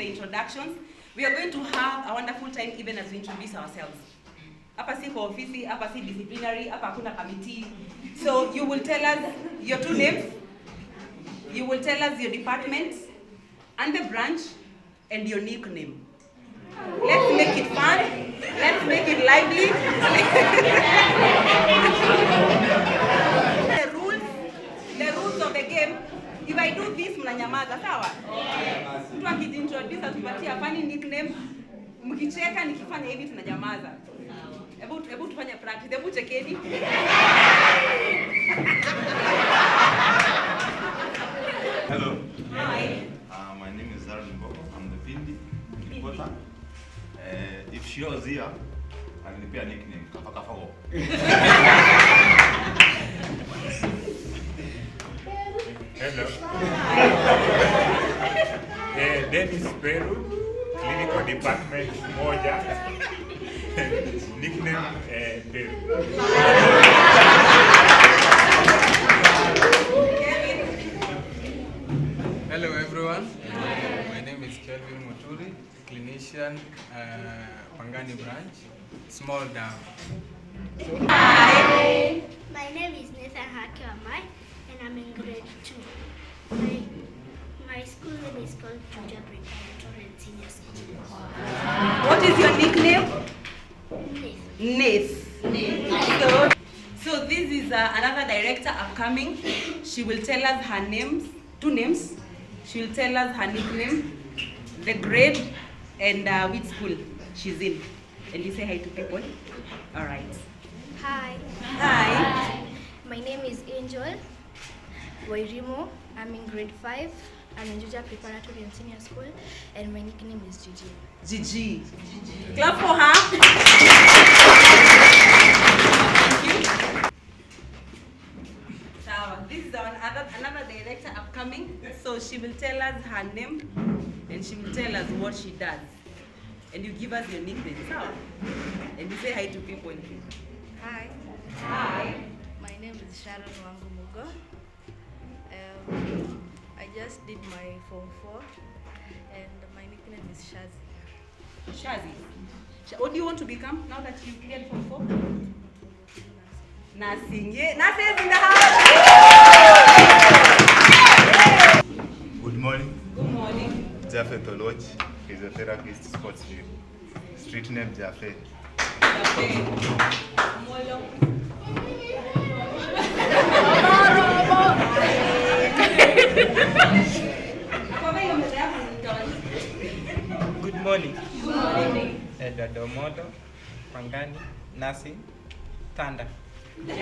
the introductions. We are going to have a wonderful time even as we introduce ourselves. Hapa si kwa ofisi, hapa si disciplinary, hapa hakuna committee. So you will tell us your two names, you will tell us your department and the branch and your nickname. Let's make it fun, let's make it lively. The rules of the game, if I do this, mnanyamaza, sawa? Mtu akijiintroduce atupatie funny nickname, mkicheka nikifanya hivi tunanyamaza. Hebu tufanye practice, hebu chekeni. Hello. Hi. My name is Aaron Bob. I'm the Pindi reporter. If she was here, I will be a nickname. Kafakafago. Hello. Dennis Peru, clinical department moja. Nickname Peru. Hello everyone, my name is Kelvin Muturi, clinician, Pangani branch, small dam. Hi, my name is Nathan Hakiamai and I'm in grade 2. My school name is called Juja Preparatory and Senior School. What is your nickname? Nith. Nith. So this is another director upcoming. She will tell us her names, two names. She will tell us her nickname, the grade, and which school she's in. And you say hi to people. All right. Hi. Hi. My name is Angel Wairimo. I'm in grade 5. I'm in Juja Preparatory and Senior School, and my nickname is Gigi. Gigi. Clap for her. Thank you. So this is another director upcoming. So she will tell us her name, and she will tell us what she does. And you give us your nickname, so, and you say hi to people. Hi. Hi. My name is Sharon Wangumugo. I just did my Form 4 and my nickname is Shazi. Shazi. What do you want to become now that you cleared Form 4? Nursing. Yeah. Nurses in the house. Good morning. Good morning. Jaffe Toloch, physiotherapist, sports view. Street name Jaffe. Good morning. Good morning. Edward Omodo, Pangani, Nasi, Tanda. Good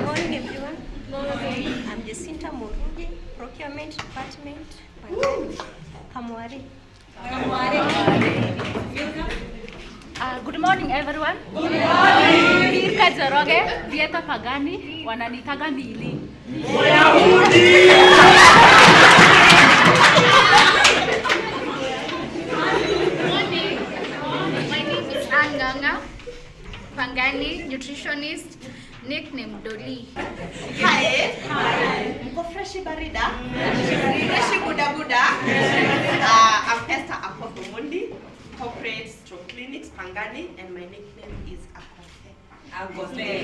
morning, everyone. I'm Jacinta Murugi, Procurement Department, Pangani, Kamwari. Good morning, everyone. Good morning. Mirka Joroge, Dieta Pagani, wananitaga Mili. My name is Anganga, Pangani, nutritionist, nickname Dolly. Hi. Mko freshi barida? Freshi buda buda. I'm Esther Apodomundi, corporate stroke clinics, Pangani, and my nickname is Akofe.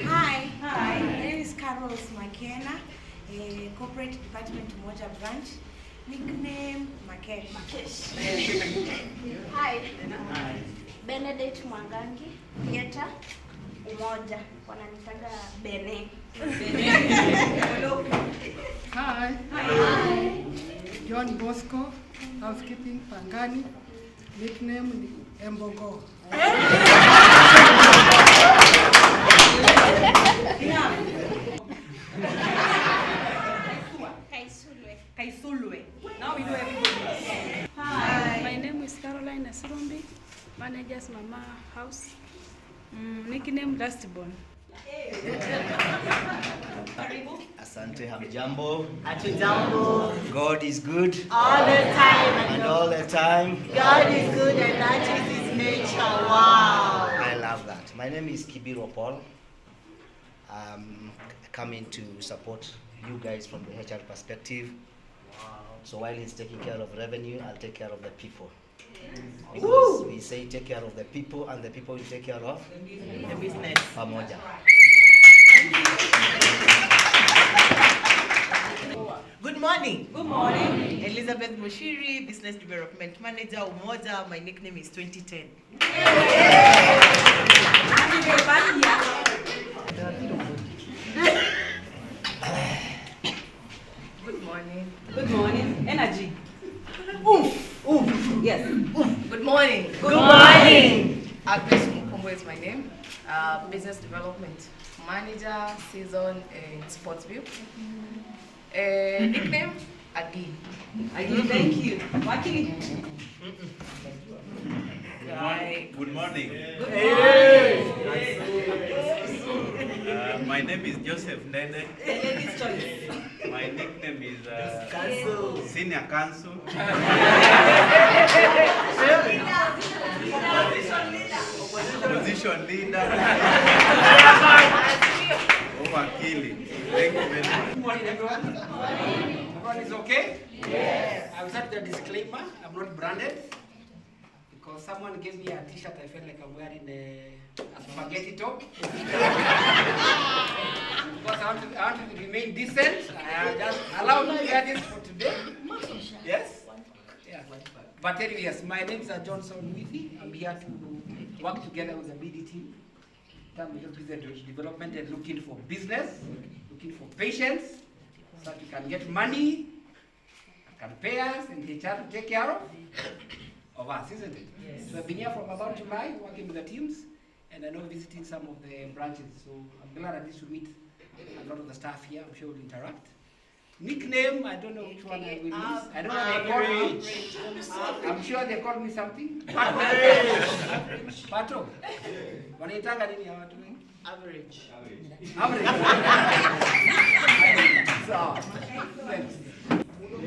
Hi. My name is Carol Makena, corporate department Moja branch. Nickname Makesh. Hi. Benedict Mwangangi, theater, Umoja. Wananitaga Bene. Hi. John Bosco, housekeeping, Pangani. Nickname Embogo. Kaisulwe. Now we do everything. Hi. My name is Caroline Asirombi, managers Mama House. Nickname Dustborn. Asante, hamjambo. Hatujambo. God is good. All the time. And all the time. God is good and that is his nature. Wow. I love that. My name is Kibiro Paul. coming to support you guys from the HR perspective. So while he's taking care of revenue, I'll take care of the people. Because we say take care of the people, and the people will take care of the business. Pamoja. Good morning. Good morning. Elizabeth Mushiri, Business Development Manager, Umoja. My nickname is 2010. Good morning. Good morning. Energy. Oof. Oof. Yes. Oof. Good morning. Good morning. Agnes Mukumbo is my name. Business Development Manager, Season in Sportsview. Nickname, Agi. Agi, thank you. Waki. Good morning. Good morning. My name is Joseph Ndede. The lady's choice. My nickname is Senior Counsel. Position leader. Wakili. Thank you very much. Good morning, everyone. Everyone is okay? Yes. I will start with a disclaimer. I'm not branded. Because someone gave me a t-shirt, I felt like I'm wearing a spaghetti top. Because I want to remain decent. I just allow me to wear this for today. Yes? Yeah. But anyway, yes, my name is Johnson Withi. I'm here to work together with the BD team. Business development and looking for business, looking for patience, so that we can get money, can pay us, and HR to take care of us, isn't it? Yes. So I've been here from about July, working with the teams, and I know visiting some of the branches. So I'm glad at least to meet a lot of the staff here. I'm sure we'll interact. Nickname, I don't know which one I will use. I don't know what they call me. I'm sure they call me something. Pato. Wanaitanga nini ya watu wengi? Average. Average. So, thanks.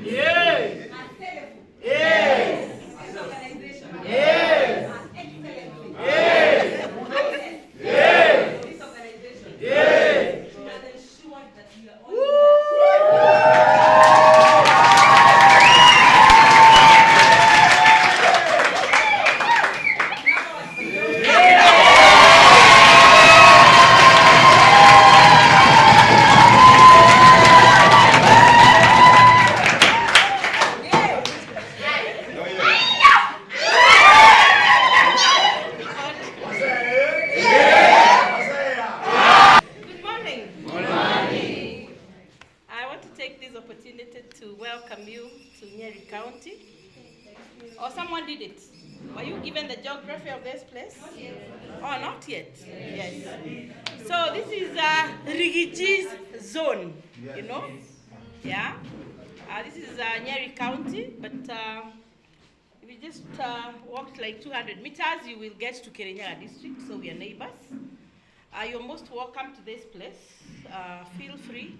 Yes. Yes. Yes. To welcome you to Nyeri County. Or someone did it? Were you given the geography of this place? Oh, not yet. Yes. So this is Rigiji's zone, you know? Yeah. This is Nyeri County, but if you just walked like 200 meters, you will get to Karatina district, so we are neighbors. You're most welcome to this place. Feel free.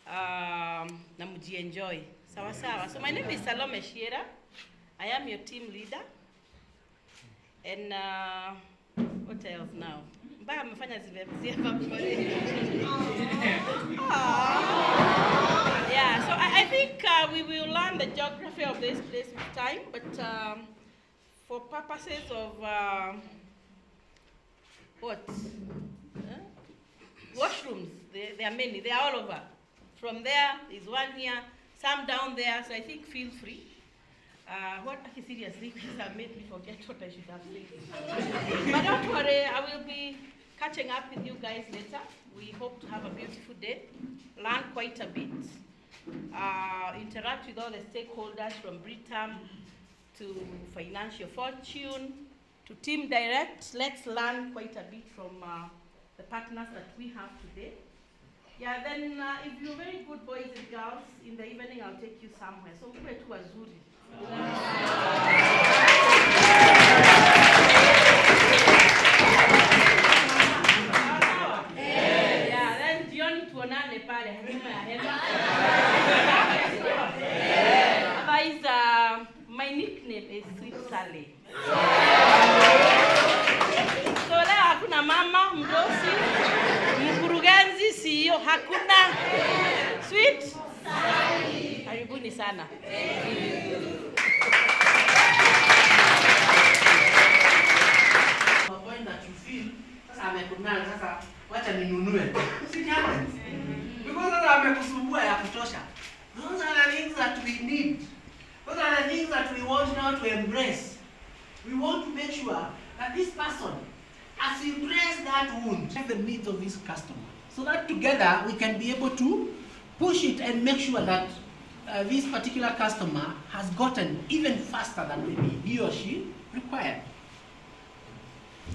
Na mjienjoy. Sawa sawa. So my name is Salome Shiera. I am your team leader. And what else now? Mbaya amefanya zivemzia hapa. Yeah, so I think we will learn the geography of this place with time, but for purposes of washrooms, there are many. They are all over. From there is one here, some down there, so I think feel free. Seriously, because have made me forget what I should have said. But don't worry, I will be catching up with you guys later. We hope to have a beautiful day, learn quite a bit, interact with all the stakeholders from Britam to Financial Fortune to Team Direct. Let's learn quite a bit from the partners that we have today. Yeah, then if you're very good boys and girls, in the evening I'll take you somewhere. So we're to Azuri. Yeah, then jioni tuonane pale nyuma ya hema. Otherwise, my nickname is Sweet Sally. So leo hakuna mama, mdosi, mkurugenzi, CEO, Karibuni sana. Point that you feel, sasa amekunana, sasa wacha ninunue. It happens. Because sasa amekusumbua ya kutosha. Those are the things that we need. Those are the things that we want now to embrace. We want to make sure that this person, as we press that wound, the needs of this customer. So that together we can be able to push it and make sure that this particular customer has gotten even faster than maybe he or she required.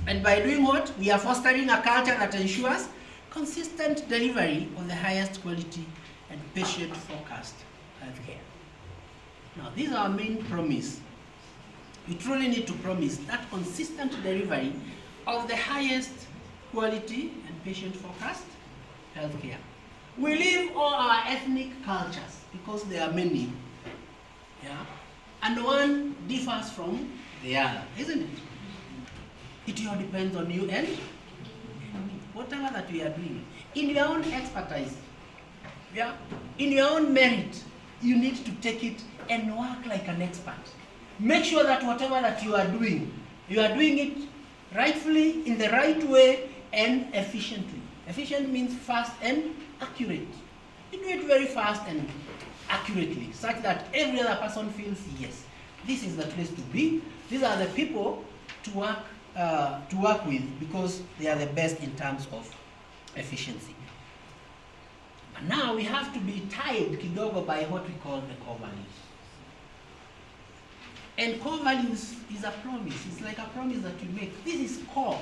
And by doing what? We are fostering a culture that ensures consistent delivery of the highest quality and patient-focused healthcare. Now, this is our main promise. We truly need to promise that consistent delivery of the highest quality and patient-focused healthcare. We live all our ethnic cultures because there are many, yeah, and one differs from the other, isn't it? It all depends on you and whatever that we are doing. In your own expertise, yeah, in your own merit, you need to take it and work like an expert. Make sure that whatever that you are doing it rightfully, in the right way, and efficiently. Efficient means fast and accurate. You do it very fast and accurately, such that every other person feels, yes, this is the place to be. These are the people to work with because they are the best in terms of efficiency. But now we have to be tied kidogo by what we call the core values. And core values is a promise. It's like a promise that you make. This is core.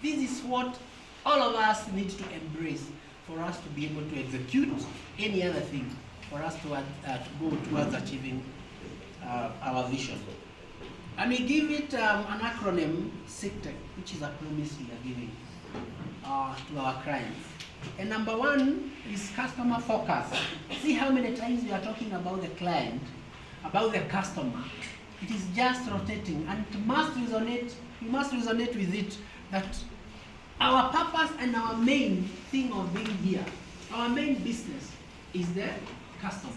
This is what all of us need to embrace for us to be able to execute any other thing, for us to go towards achieving our vision. And we give it an acronym, SIGTEC, which is a promise we are giving to our clients. And number one is customer focus. See how many times we are talking about the client, about the customer. It is just rotating, and it must resonate, we must resonate with it that our purpose and our main thing of being here, our main business is the customer.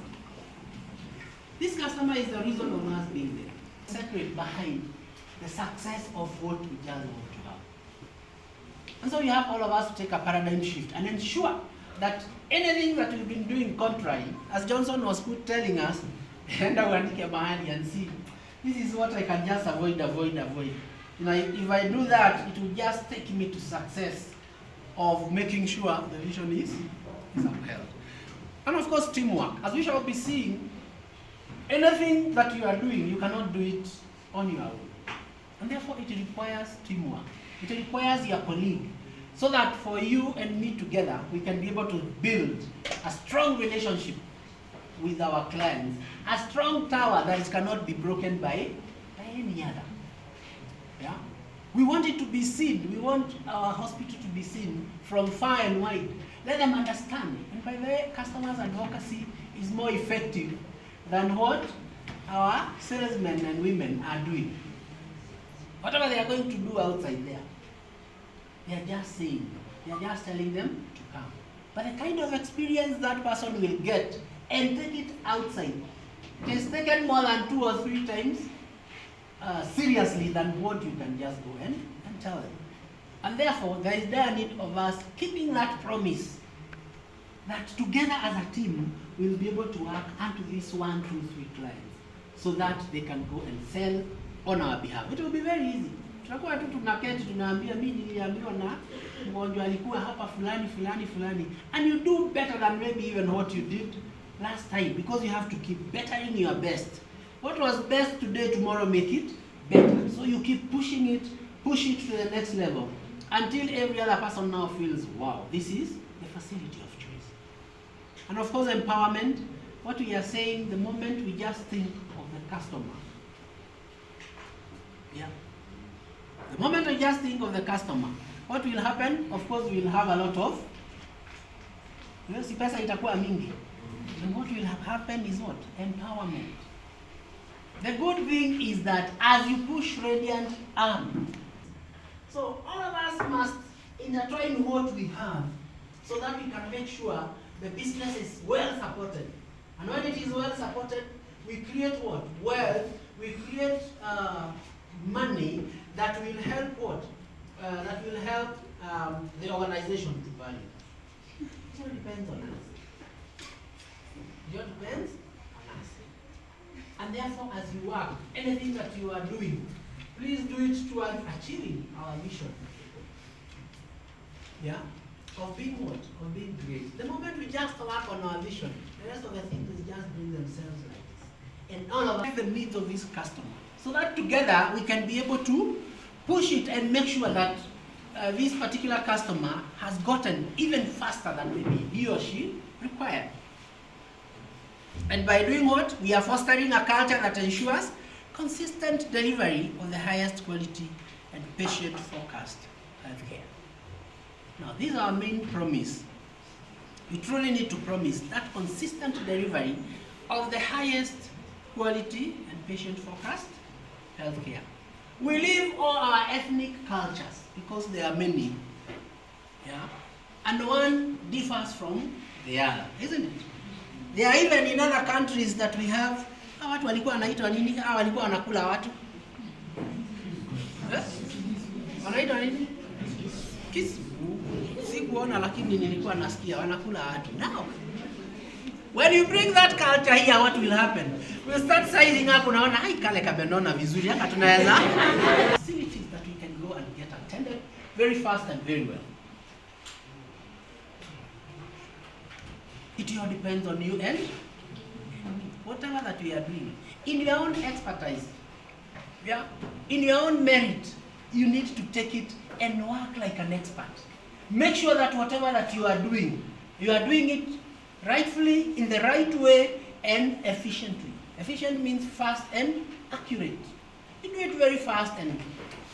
This customer is the reason of us being there. Secret behind the success of what we just want to have. And so you have all of us to take a paradigm shift and ensure that anything that we've been doing contrary, as Johnson was telling us, and see, this is what I can just avoid. You know, if I do that, it will just take me to success of making sure the vision is upheld. And of course, teamwork. As we shall be seeing, anything that you are doing, you cannot do it on your own. And therefore, it requires teamwork. It requires your colleague. So that for you and me together, we can be able to build a strong relationship with our clients. A strong tower that cannot be broken by any other. Yeah? We want it to be seen. We want our hospital to be seen from far and wide. Let them understand. And by the way, customers advocacy is more effective than what our salesmen and women are doing. Whatever they are going to do outside there, they are just saying, they are just telling them to come. But the kind of experience that person will get and take it outside, it is taken more than 2 or 3 times seriously than what you can just go and tell them. And therefore, there is a need of us keeping that promise that together as a team, we'll be able to work unto these 1, 2, 3 clients so that they can go and sell on our behalf. It will be very easy. Tutakuwa tu tunaketi tunaambia mimi niliambiwa na mgonjwa alikuwa hapa fulani, and you do better than maybe even what you did last time, because you have to keep bettering your best. What was best today, tomorrow make it better. So you keep pushing it, push it to the next level until every other person now feels, wow, this is the facility of choice. And of course, empowerment. What we are saying, the moment we just think of the customer, yeah. The moment we just think of the customer, what will happen? Of course, we will have a lot of, si pesa itakuwa mingi. And what will happen is what? Empowerment. The good thing is that as you push Radiant arm, so all of us must intertwine what we have so that we can make sure the business is well supported And when it is well supported, we create what? Wealth. We create money that will help what? That will help the organization to value. It all depends on us. It all depends on us. And therefore, as you work, anything that you are doing, please do it towards achieving our mission. Yeah? Of being what? Of being great. The moment we just work on our vision, the rest of the things will just bring themselves like this. And all of the needs of this customer. So that together we can be able to push it and make sure that this particular customer has gotten even faster than maybe he or she required. And by doing what? We are fostering a culture that ensures consistent delivery of the highest quality and patient-focused healthcare. Now, this is our main promise. We truly need to promise that consistent delivery of the highest quality and patient-focused healthcare. We leave all our ethnic cultures because there are many, yeah, and one differs from the other, isn't it? There are even in other countries that we have watu walikuwa wanaitwa nini? Walikuwa wanakula watu. Wanaitwa nini? Sikuona lakini nilikuwa nasikia wanakula watu. Now, when you bring that culture here, what will happen? We'll start sizing up, unaona, hai kale kabenona vizuri, hapa tunaweza. Facilities that we can go and get attended very fast and very well. It all depends on you and whatever that we are doing. In your own expertise, yeah, in your own merit, you need to take it and work like an expert. Make sure that whatever that you are doing it rightfully, in the right way, and efficiently. Efficient means fast and accurate. You do it very fast and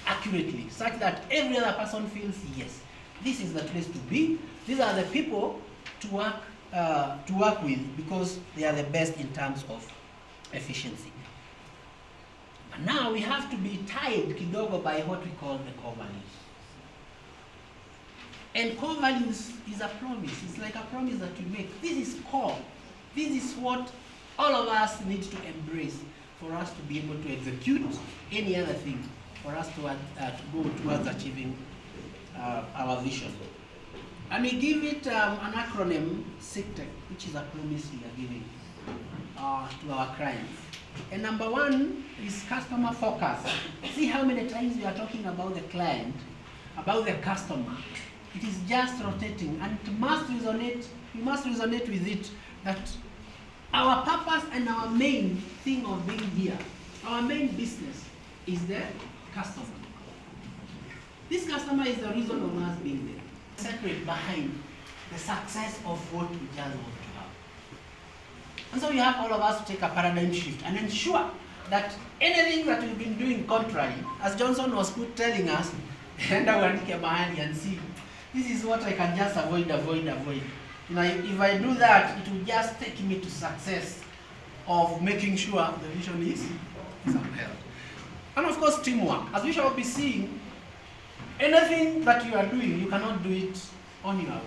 accurately, such that every other person feels, yes, this is the place to be. These are the people to work with because they are the best in terms of efficiency. But now we have to be tied kidogo by what we call the core values. And core values is a promise. It's like a promise that you make. This is core. This is what all of us need to embrace for us to be able to execute any other thing, for us to go towards achieving our vision. And we give it an acronym, SIGTEC, which is a promise we are giving to our clients. And number one is customer focus. See how many times we are talking about the client, about the customer. It is just rotating, and it must resonate, we must resonate with it, that our purpose and our main thing of being here, our main business is the customer. This customer is the reason of us being there. Separate behind the success of what we just want to have. And so you have all of us to take a paradigm shift and ensure that anything that we've been doing contrary, as Johnson was telling us, and see, this is what I can just avoid. You know, if I do that, it will just take me to success of making sure the vision is upheld. And of course, teamwork. As we shall be seeing, anything that you are doing, you cannot do it on your own.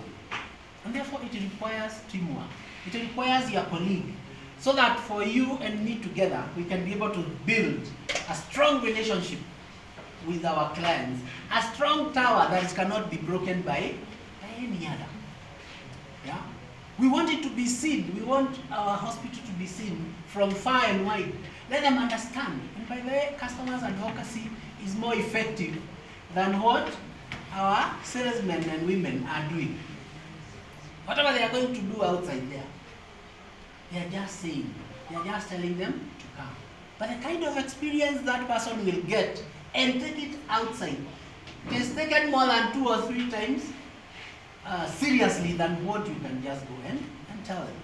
And therefore, it requires teamwork. It requires your colleague. So that for you and me together, we can be able to build a strong relationship with our clients. A strong tower that cannot be broken by any other. Yeah? We want it to be seen. We want our hospital to be seen from far and wide. Let them understand. And by the way, customers advocacy is more effective than what our salesmen and women are doing. Whatever they are going to do outside there, they are just saying, they are just telling them to come. But the kind of experience that person will get and take it outside is taken more than 2 or 3 times seriously than what you can just go and tell them.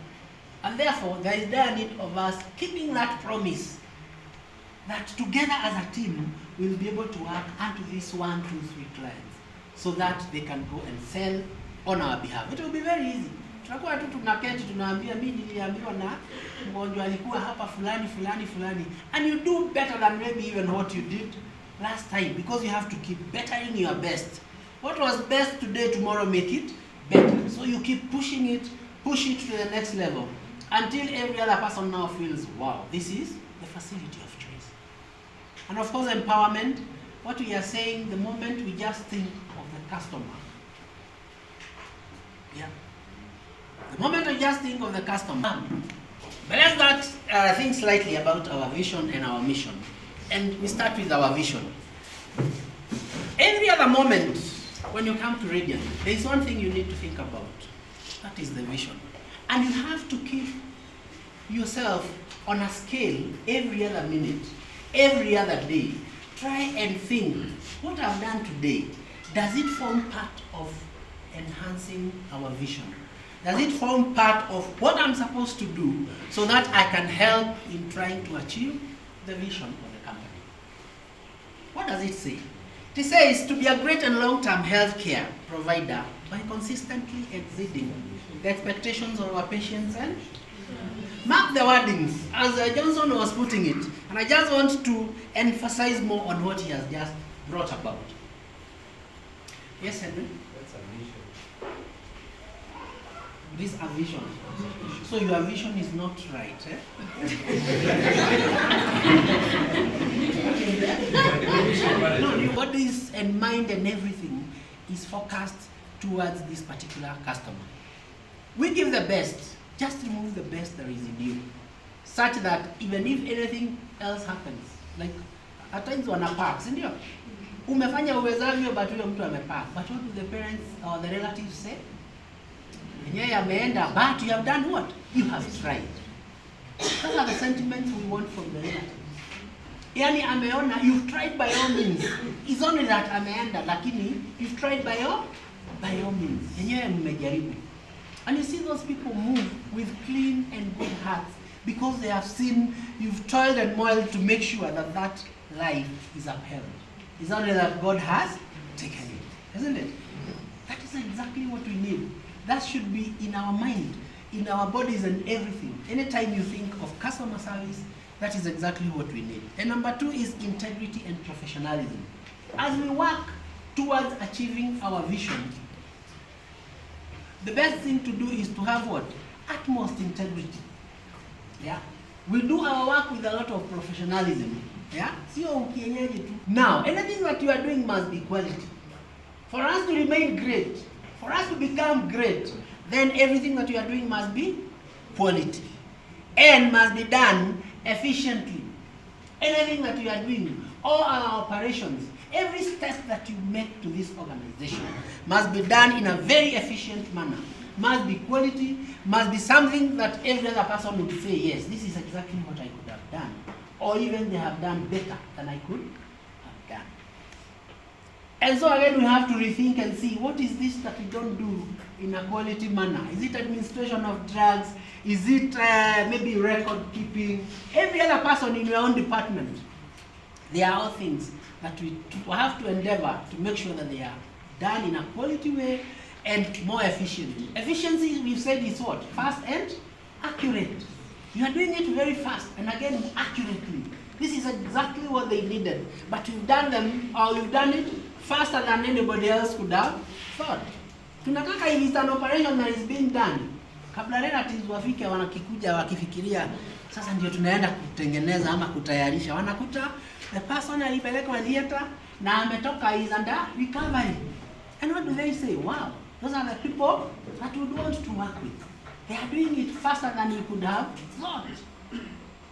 And therefore, there is a need of us keeping that promise that together as a team, we'll be able to work onto these 1, 2, 3 clients so that they can go and sell on our behalf. It will be very easy. Tunakuwa tu tunaketi tunaambia mimi niliambiwa na mgonjwa alikuwa hapa fulani, and you do better than maybe even what you did last time, because you have to keep bettering your best. What was best today, tomorrow make it better. So you keep pushing it, push it to the next level until every other person now feels, wow, this is the facility of choice. And of course, empowerment, what we are saying, the moment we just think of the customer, yeah, the moment we just think of the customer. But let's start think slightly about our vision and our mission. And we start with our vision. Every other moment, when you come to Radiant, there is one thing you need to think about. That is the vision. And you have to keep yourself on a scale every other minute, every other day. Try and think, what I've done today, does it form part of enhancing our vision? Does it form part of what I'm supposed to do so that I can help in trying to achieve the vision of the company? What does it say? It says to be a great and long-term healthcare provider by consistently exceeding the expectations of our patients and mark the wordings as Johnson was putting it, and I just want to emphasize more on what he has just brought about. Yes, Henry? That's a vision. This is a vision. So your vision is not right, eh? No, your bodies and mind and everything is focused towards this particular customer. We give the best, just remove the best there is in you, such that even if anything else happens, like at times wana park, si ndio? Umefanya uwezavyo but huyo mtu amepark. But what do the parents or the relatives say? Yenyewe ameenda, but you have done what? You have tried. Those are the sentiments we want from the relatives. Yani ameona, you've tried by all means. It's only that ameenda, lakini you've tried by all means. Yenyewe mmejaribu. And you see those people move with clean and good hearts because they have seen you've toiled and moiled to make sure that that life is upheld. It's only that God has taken it, isn't it? That is exactly what we need. That should be in our mind, in our bodies and everything. Anytime you think of customer service, that is exactly what we need. And number 2 is integrity and professionalism. As we work towards achieving our vision, the best thing to do is to have what? Utmost integrity. Yeah? We do our work with a lot of professionalism. Yeah? Now, anything that you are doing must be quality. For us to remain great, for us to become great, then everything that you are doing must be quality and must be done efficiently. Anything that you are doing, all our operations, every step that you make to this organization must be done in a very efficient manner, must be quality, must be something that every other person would say, yes, this is exactly what I could have done, or even they have done better than I could have done. And so again, we have to rethink and see, what is this that we don't do in a quality manner? Is it administration of drugs? Is it maybe record keeping? Every other person in your own department, they are all things that we have to endeavor to make sure that they are done in a quality way and more efficiently. Efficiency, we've said, is what? Fast and accurate. You are doing it very fast and again accurately. This is exactly what they needed. But you've done them, or you've done it faster than anybody else could have thought. Tunataka if it's an operation that is being done, kabla relatives wafike wanakikuja wakifikiria, sasa ndio tunaenda kutengeneza ama kutayarisha. Wanakuta the person alipelekwa theater na ametoka is under recovery. And what do they say? Wow, those are the people that we would want to work with. They are doing it faster than you could have thought.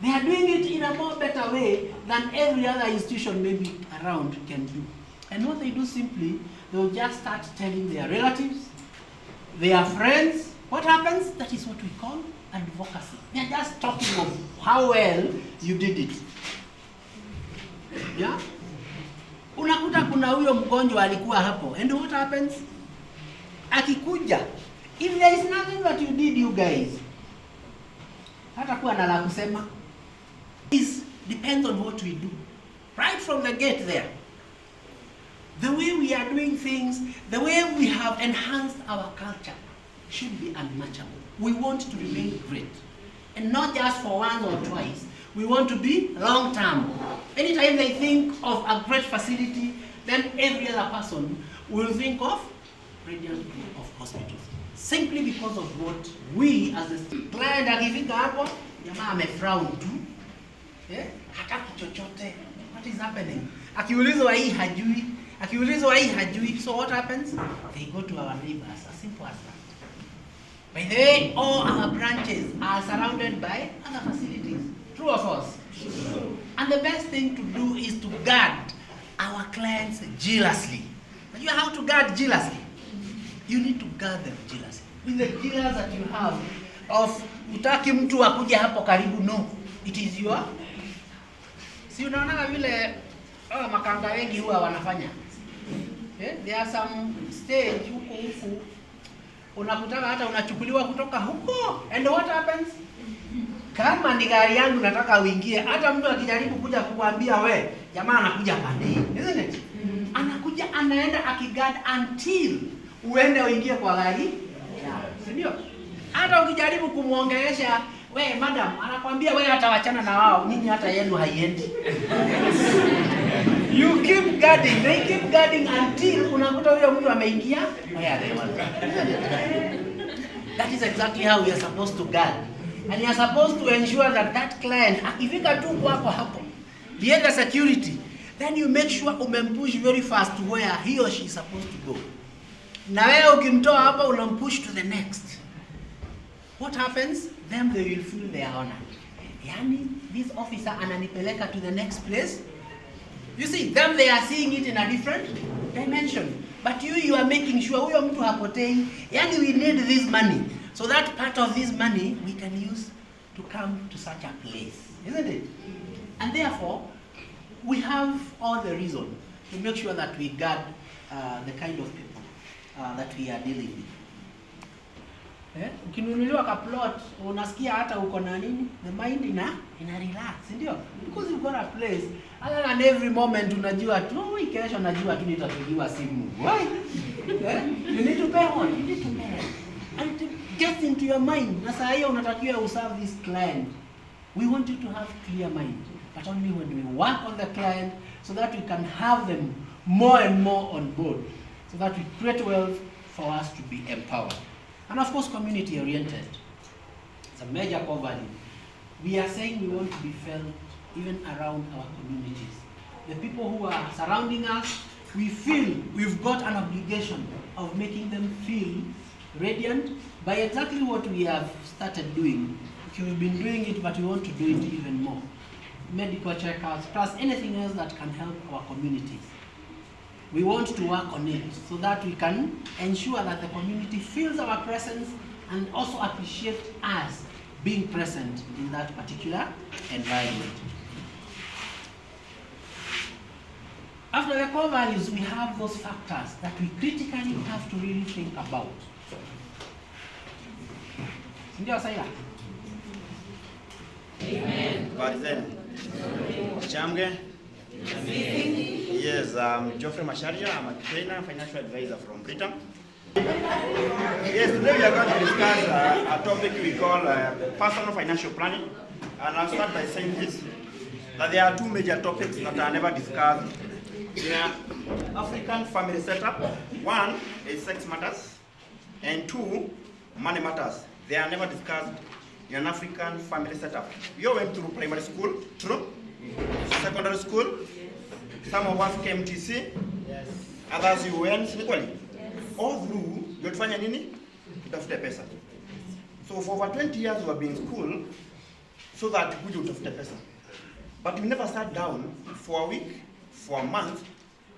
They are doing it in a more better way than every other institution maybe around can do. And what they do simply, they'll just start telling their relatives, their friends. What happens? That is what we call advocacy. They're just talking of how well you did it. Yeah? Unakuta kuna huyo mgonjwa alikuwa hapo. And what happens? Akikuja, if there is nothing that you did, you guys, hata kuwa na la kusema. It depends on what we do. Right from the gate there. The way we are doing things, the way we have enhanced our culture should be unmatchable. We want to remain great. And not just for once or twice. We want to be long term. Anytime they think of a great facility, then every other person will think of Radiant Group of Hospitals. simply because of what we as a client akifika hapo, jamaa amefrown tu. Hataki chochote. What is happening? Akiulizwa hii hajui. So what happens? They go to our neighbors. As simple as that. By the way, all our branches are surrounded by other facilities. True or false? True. And the best thing to do is to guard our clients jealously. You know how to guard jealously? You need to guard them jealously. With the jealous that you have of utaki mtu akuje hapo karibu, no. It is your. Si unaona vile makanga wengi huwa wanafanya. There are some stage huku unakutaka hata unachukuliwa kutoka huko. And what happens? Kama ni gari yangu nataka uingie, hata mtu akijaribu kuja kukuambia we, jamaa anakuja pande, isn't it? Anakuja anaenda akiguard until uende uingie kwa gari. Si ndio? Hata ukijaribu kumuongelesha, we madam, anakuambia we hata wachana na wao, nini hata yenu haiendi. You keep guarding, they keep guarding until unakuta huyo mtu ameingia. That is exactly how we are supposed to guard. And you are supposed to ensure that that client, akifika tu kwako hapo, the other security, then you make sure umempush very fast to where he or she is supposed to go. Na wewe ukimtoa hapo unampush to the next. What happens? Them they will feel their honor. Yani, this officer ananipeleka to the next place. You see, them they are seeing it in a different dimension. But you are making sure huyo mtu hapotei. Yani, we need this money. So that part of this money we can use to come to such a place. Isn't it? And therefore, we have all the reason to make sure that we guard the kind of people that we are dealing with. Ukinunuliwa ka plot, unasikia hata uko na nini? The mind ina relax, ndio? Because you've got a place, other than every moment unajua tu, kesho unajua tu nitapigiwa simu. Why? You need to pay on, you need to pay. And it gets into your mind. Na saa hiyo unatakiwa userve this client. We want you to have clear mind, but only when we work on the client so that we can have them more and more on board, so that we create wealth for us to be empowered. And of course, community oriented. It's a major core value. We are saying we want to be felt even around our communities. The people who are surrounding us, we feel we've got an obligation of making them feel radiant by exactly what we have started doing. We've been doing it, but we want to do it even more. Medical checkouts, plus anything else that can help our communities. We want to work on it so that we can ensure that the community feels our presence and also appreciate us being present in that particular environment. After the core values, we have those factors that we critically have to really think about. Sindio Saila? Amen. Barzeni. Chamge. Yes, Geoffrey Masharia. I'm a trainer, financial advisor from Britain. Yes, today we are going to discuss a topic we call personal financial planning. And I'll start by saying this, that there are two major topics that are never discussed in African family setup. One is sex matters, and two, money matters. They are never discussed in an African family setup. You went through primary school, true? Secondary school, some of us came TC, yes. Others you went equally. Yes. All through, you'll nini? Utafute pesa. So for over 20 years we have been in school so that we utafute pesa. But we never sat down for a week, for a month,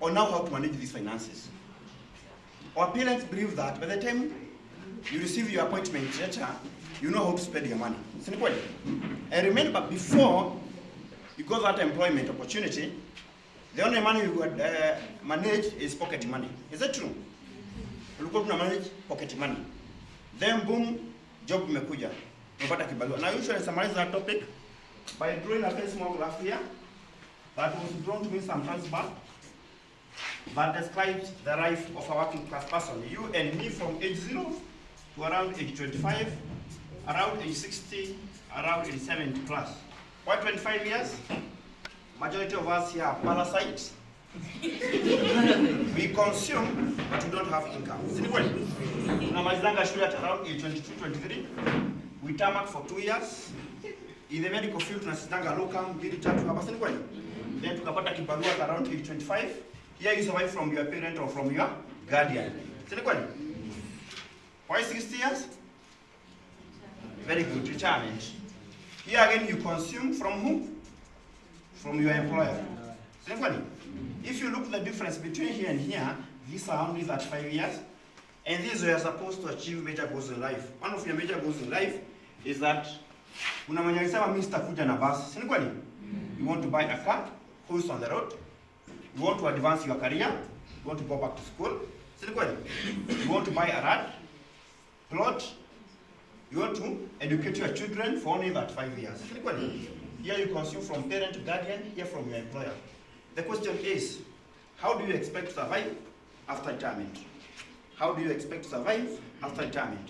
on now how to manage these finances. Our parents believe that by the time you receive your appointment letter, you know how to spend your money. And remember, before you got that employment opportunity, the only money you would manage is pocket money. Is that true? You could manage pocket money. Then boom, job mekuja. Now I usually summarize that topic by drawing a very small graph here that was drawn to me some times back that describes the life of a working class person. You and me from age 0 to around age 25, around age 60, around age 70 plus. Why 25 years? Majority of us here are parasites We consume, but we don't have income. Si ni kweli? Tunamalizanga shule at around age 22, 23. We tarmac for 2 years. In the medical field tunasitanga locum, mbili tatu hapa, si ni kweli? Then tukapata kibarua at around age 25. Here you survive from your parent or from your guardian. Si ni kweli? Why 60 years? Very good, retirement. Here again you consume from who? From your employer. Si ni kweli? If you look at the difference between here and here, these are only 35 years. And these are supposed to achieve major goals in life. One of your major goals in life is that una mwenye alisema mimi sitakuja na bus. Si ni kweli? You want to buy a car, who's on the road. You want to advance your career. You want to go back to school. Si ni kweli? You want to buy a rad, plot. You want to educate your children for only that 5 years. Si ni kweli? Here you consume from parent to guardian, here from your employer. The question is, how do you expect to survive after retirement? How do you expect to survive after retirement?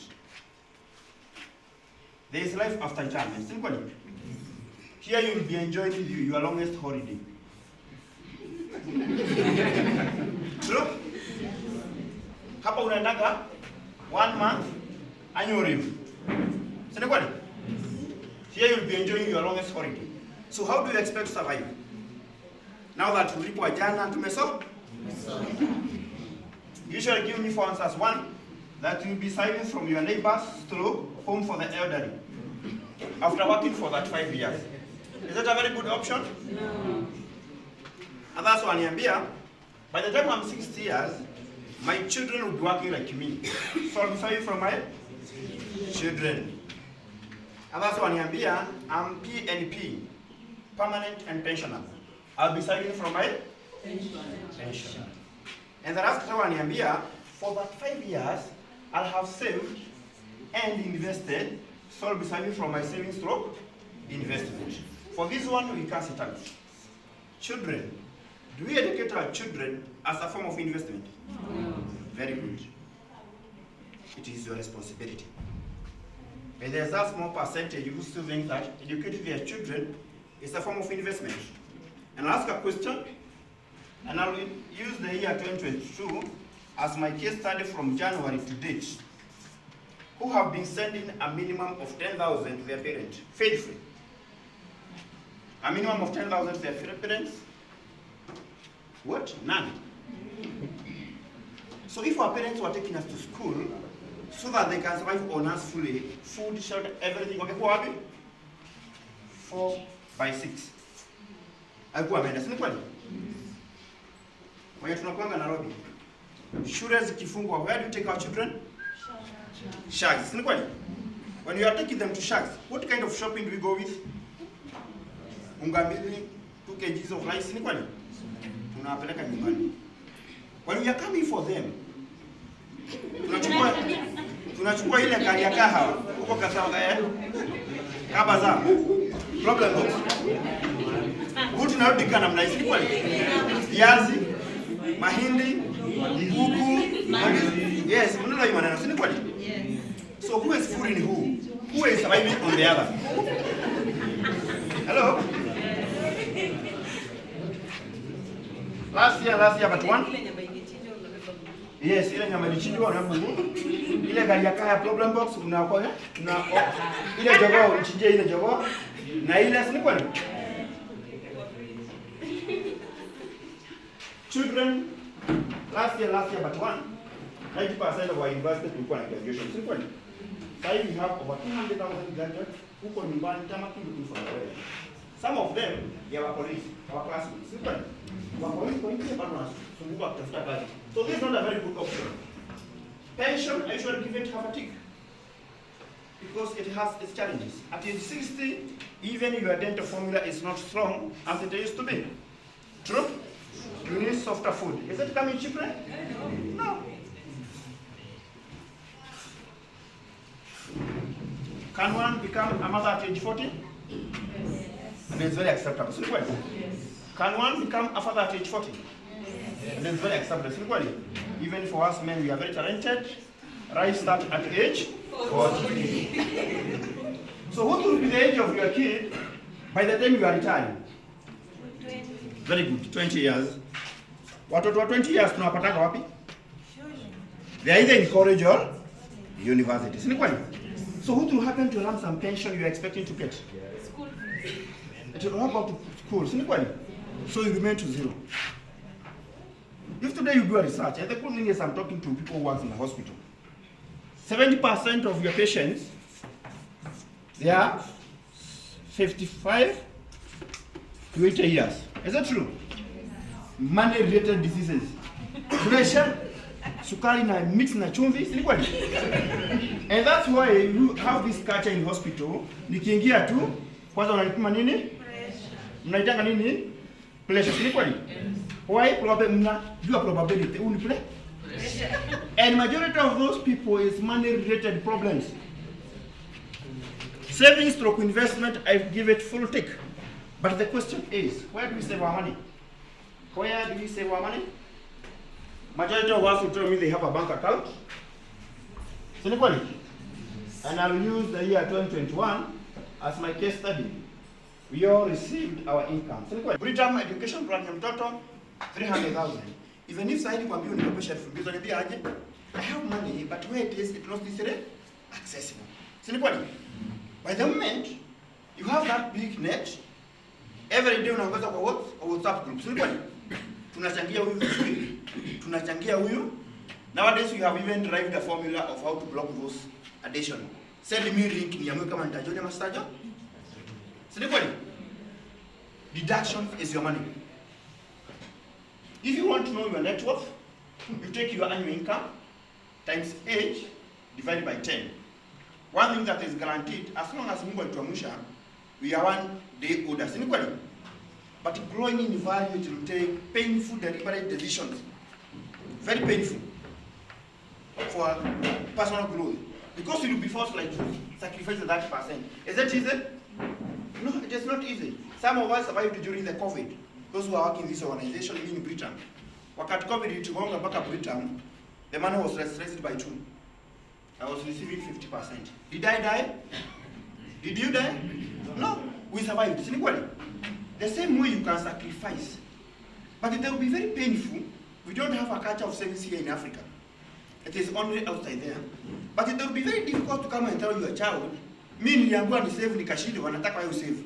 There is life after retirement. Simply. Here you will be enjoying your longest holiday. True? Hapa unaendaga 1 month annual leave. Simply. Here you will be enjoying your longest holiday. So how do you expect to survive? Now that tulipo jana tumeso? Usually give me for answers. One, that you'll be saving from your neighbors to home for the elderly. After working for that 5 years. Is that a very good option? No. And that's why I'm by the time I'm 60 years, my children will be working like me. So I'll be saving from my children. And that's why I'm PNP, permanent and pensioner. I'll be saving from my pension. And the last one here, for that 5 years, I'll have saved and invested, so I'll be saving from my savings stroke investment. For this one, we can't sit out. Children, do we educate our children as a form of investment? No. Very good. It is your responsibility. And there's a small percentage who still think that educating their children is a form of investment. And I'll ask a question, and I'll use the year 2022 as my case study from January to date. Who have been sending a minimum of 10,000 to their parents, faithfully? A minimum of 10,000 to their parents? What? None. So if our parents were taking us to school so that they can survive on us fully, food, shelter, everything, okay, who are we? 4 by 6. Alikuwa ameenda, si ni kweli? Mwenye tunakuanga Nairobi. Shule zikifungwa, where do you take our children? Shags, si ni kweli? When you are taking them to Shags, what kind of shopping do we go with? Unga mbili, 2 kgs of rice, si ni kweli? Tunawapeleka nyumbani. When we are coming for them, tunachukua ile gari ya kahawa, huko kasawa kaba za problem box. Hutu narudi kana namna hizi kweli. Viazi, mahindi, kuku, yes, unaona hiyo maneno, si ni kweli? So who is fooling who? Who is surviving on the other? Hello? Last year but one? Yes, ile nyama ilichinjwa na Mungu. Ile gari ya kaya problem box unaokoa ile jogoo ulichinjia ile jogoo na ile si kweli? Children last year but one 90% of our university tulikuwa na graduation, si kweli? Sasa we have over 200,000 graduates huko nyumbani kama kitu for away. Some of them they were police, our classmates, si kweli? Wa police kwa nini bado wanasumbuka kutafuta kazi? So this is not a very good option. Pension, I should give it half a tick because it has its challenges. At age 60, even your dental formula is not strong as it used to be. True? You need softer food. Is it coming cheaper? No. Can one become a mother at age 40? Yes. And it's very acceptable. So, can one become a father at age 40? Yes. And it's very acceptable. So, even for us men, we are very talented. Right start at age 40. So what will be the age of your kid by the time you are retiring? 20. Very good, 20 years. Watoto wa 20 years tunawapataka wapi? They are either in college or university. Si ni kweli? So what will happen to lump sum pension you are expecting to get? School fees. It will not go to school. Si ni kweli? So you remain to zero. If today you do a research, and the good thing is I'm talking to people who work in the hospital, 70% of your patients, they are 55 to 80 years. Is that true? Money-related diseases. Pressure, sukari na mix na chumvi, si kweli? And that's why you have this culture in hospital. Nikiingia tu, kwanza unanipima nini? Pressure. Mnaitanga nini? Pressure, si kweli? Why? Probability. And majority of those people is money-related problems. Savings stroke investment, I give it full tick. But the question is, where do we save our money? Where do we save our money? Majority of us will tell me they have a bank account. And I'll use the year 2021 as my case study. We all received our income. Britam education plan ya mtoto 300,000. Even if saidi kwa mbio nikopesha 2,000 niambia aje, I have money, but where it is, it not easily accessible. By the moment you have that big net, every day unaongoza kwa WhatsApp group. Tunachangia huyu vizuri, tunachangia huyu. Nowadays we have even derived a formula of how to block those addition. Send me link niamwe kama nitajoin ama sitajo. Deduction is your money. If you want to know your net worth, you take your annual income times age divided by 10. One thing that is guaranteed, as long as Mungu alituamsha, we are one day older. But growing in value, it will take painful, deliberate decisions. Very painful for personal growth. Because you will be forced like to sacrifice the 30%. Is that easy? No, it is not easy. Some of us survived during the COVID. Those who are working in this organization in Britain. Wakati COVID iligonga mpaka Britain, the money was restricted by 2. I was receiving 50%. Did I die? Did you die? No, we survived. The same way you can sacrifice. But it will be very painful. We don't have a culture of savings here in Africa. It is only outside there. But it will be very difficult to come and tell your child, me niliambiwa ni save nikashindi wanataka wewe save.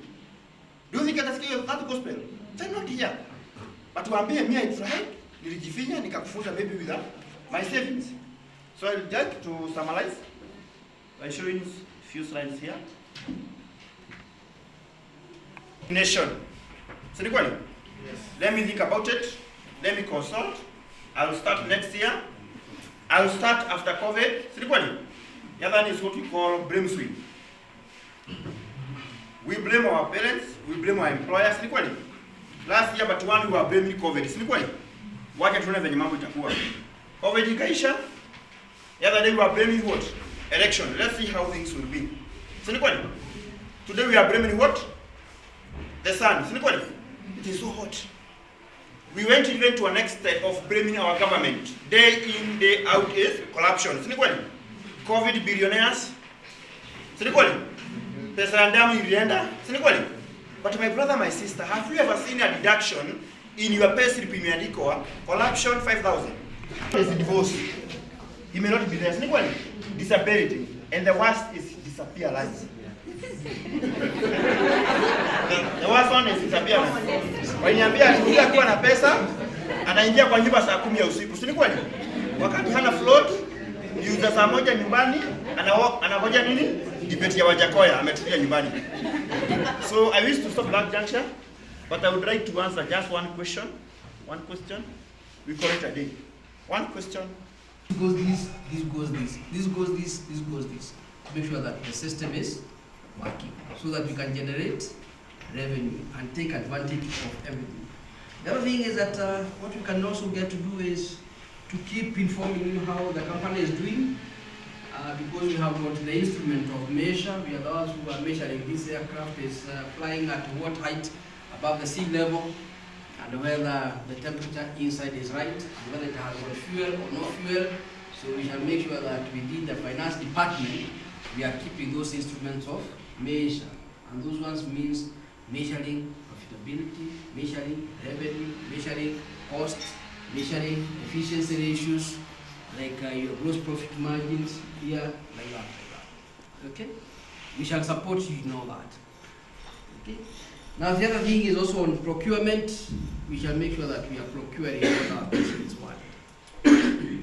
Do you think atasikia that gospel? They're not here. But waambie me I tried, nilijifinya nikakufunza maybe with my savings. So I'll just to summarize by showing a few slides here. Nation. Yes. Let me think about it. Let me consult. I'll start next year. I'll start after COVID. The other one is what we call blame swing. We blame our parents, we blame our employers. Last year but one we were blaming COVID. Wacha tuone venye mambo itakuwa. COVID ikaisha. The other day we were blaming what? Election. Let's see how things will be. Today we are blaming what? The sun. It is so hot. We went even to an extent of blaming our government. Day in, day out is corruption. COVID billionaires. Pesa ya damu ilienda. But my brother, my sister, have you ever seen a deduction in your pay slip imeandikwa corruption 5,000? Is divorce. He may not be there. Disability. And the worst is disappearance. The worst one is disappearance. Waniambia anakuja kuwa na pesa, anaingia kwa nyumba saa 10 ya usiku. Si ni kweli? Wakati hana float, yuza saa 1 nyumbani, anangoja nini? Debate ya Wajakoya ametulia nyumbani. So I wish to stop that juncture, but I would like to answer just one question. One question. We call it a day. One question. This goes this, this goes this, this goes this, this goes this. Make sure that the system is working so that we can generate revenue and take advantage of everything. The other thing is that what we can also get to do is to keep informing you how the company is doing, because we have got the instrument of measure. We are the ones who are measuring this aircraft is flying at what height above the sea level, and whether the temperature inside is right, and whether it has got fuel or no fuel. So we shall make sure that within the finance department, we are keeping those instruments of measure. And those ones means measuring profitability, measuring revenue, measuring costs, measuring efficiency ratios, like your gross profit margins here, like that. Okay? We shall support you in all that. Okay? Now the other thing is also on procurement. We shall make sure that we are procuring what our patients want. Okay?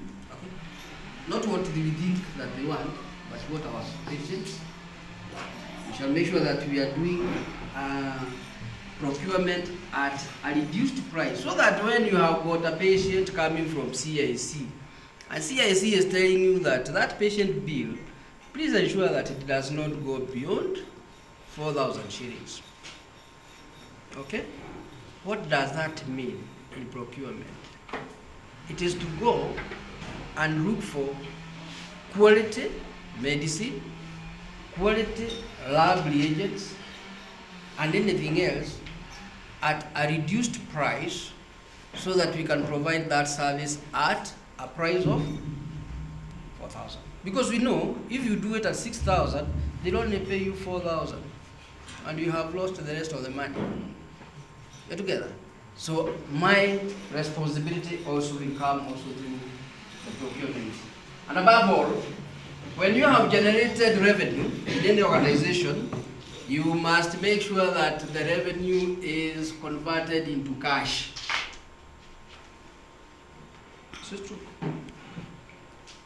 Not what we think that they want, but what our patients. We shall make sure that we are doing procurement at a reduced price, so that when you have got a patient coming from CIC, and CIC is telling you that that patient bill, please ensure that it does not go beyond 4,000 shillings. Okay? What does that mean in procurement? It is to go and look for quality medicine, quality lab reagents, and anything else at a reduced price, so that we can provide that service at a price of 4,000. Because we know if you do it at 6,000, they'll only pay you 4,000, and you have lost the rest of the money. You're together. So my responsibility also will come also to the procurement. And above all, when you have generated revenue in any organization, you must make sure that the revenue is converted into cash. This is true.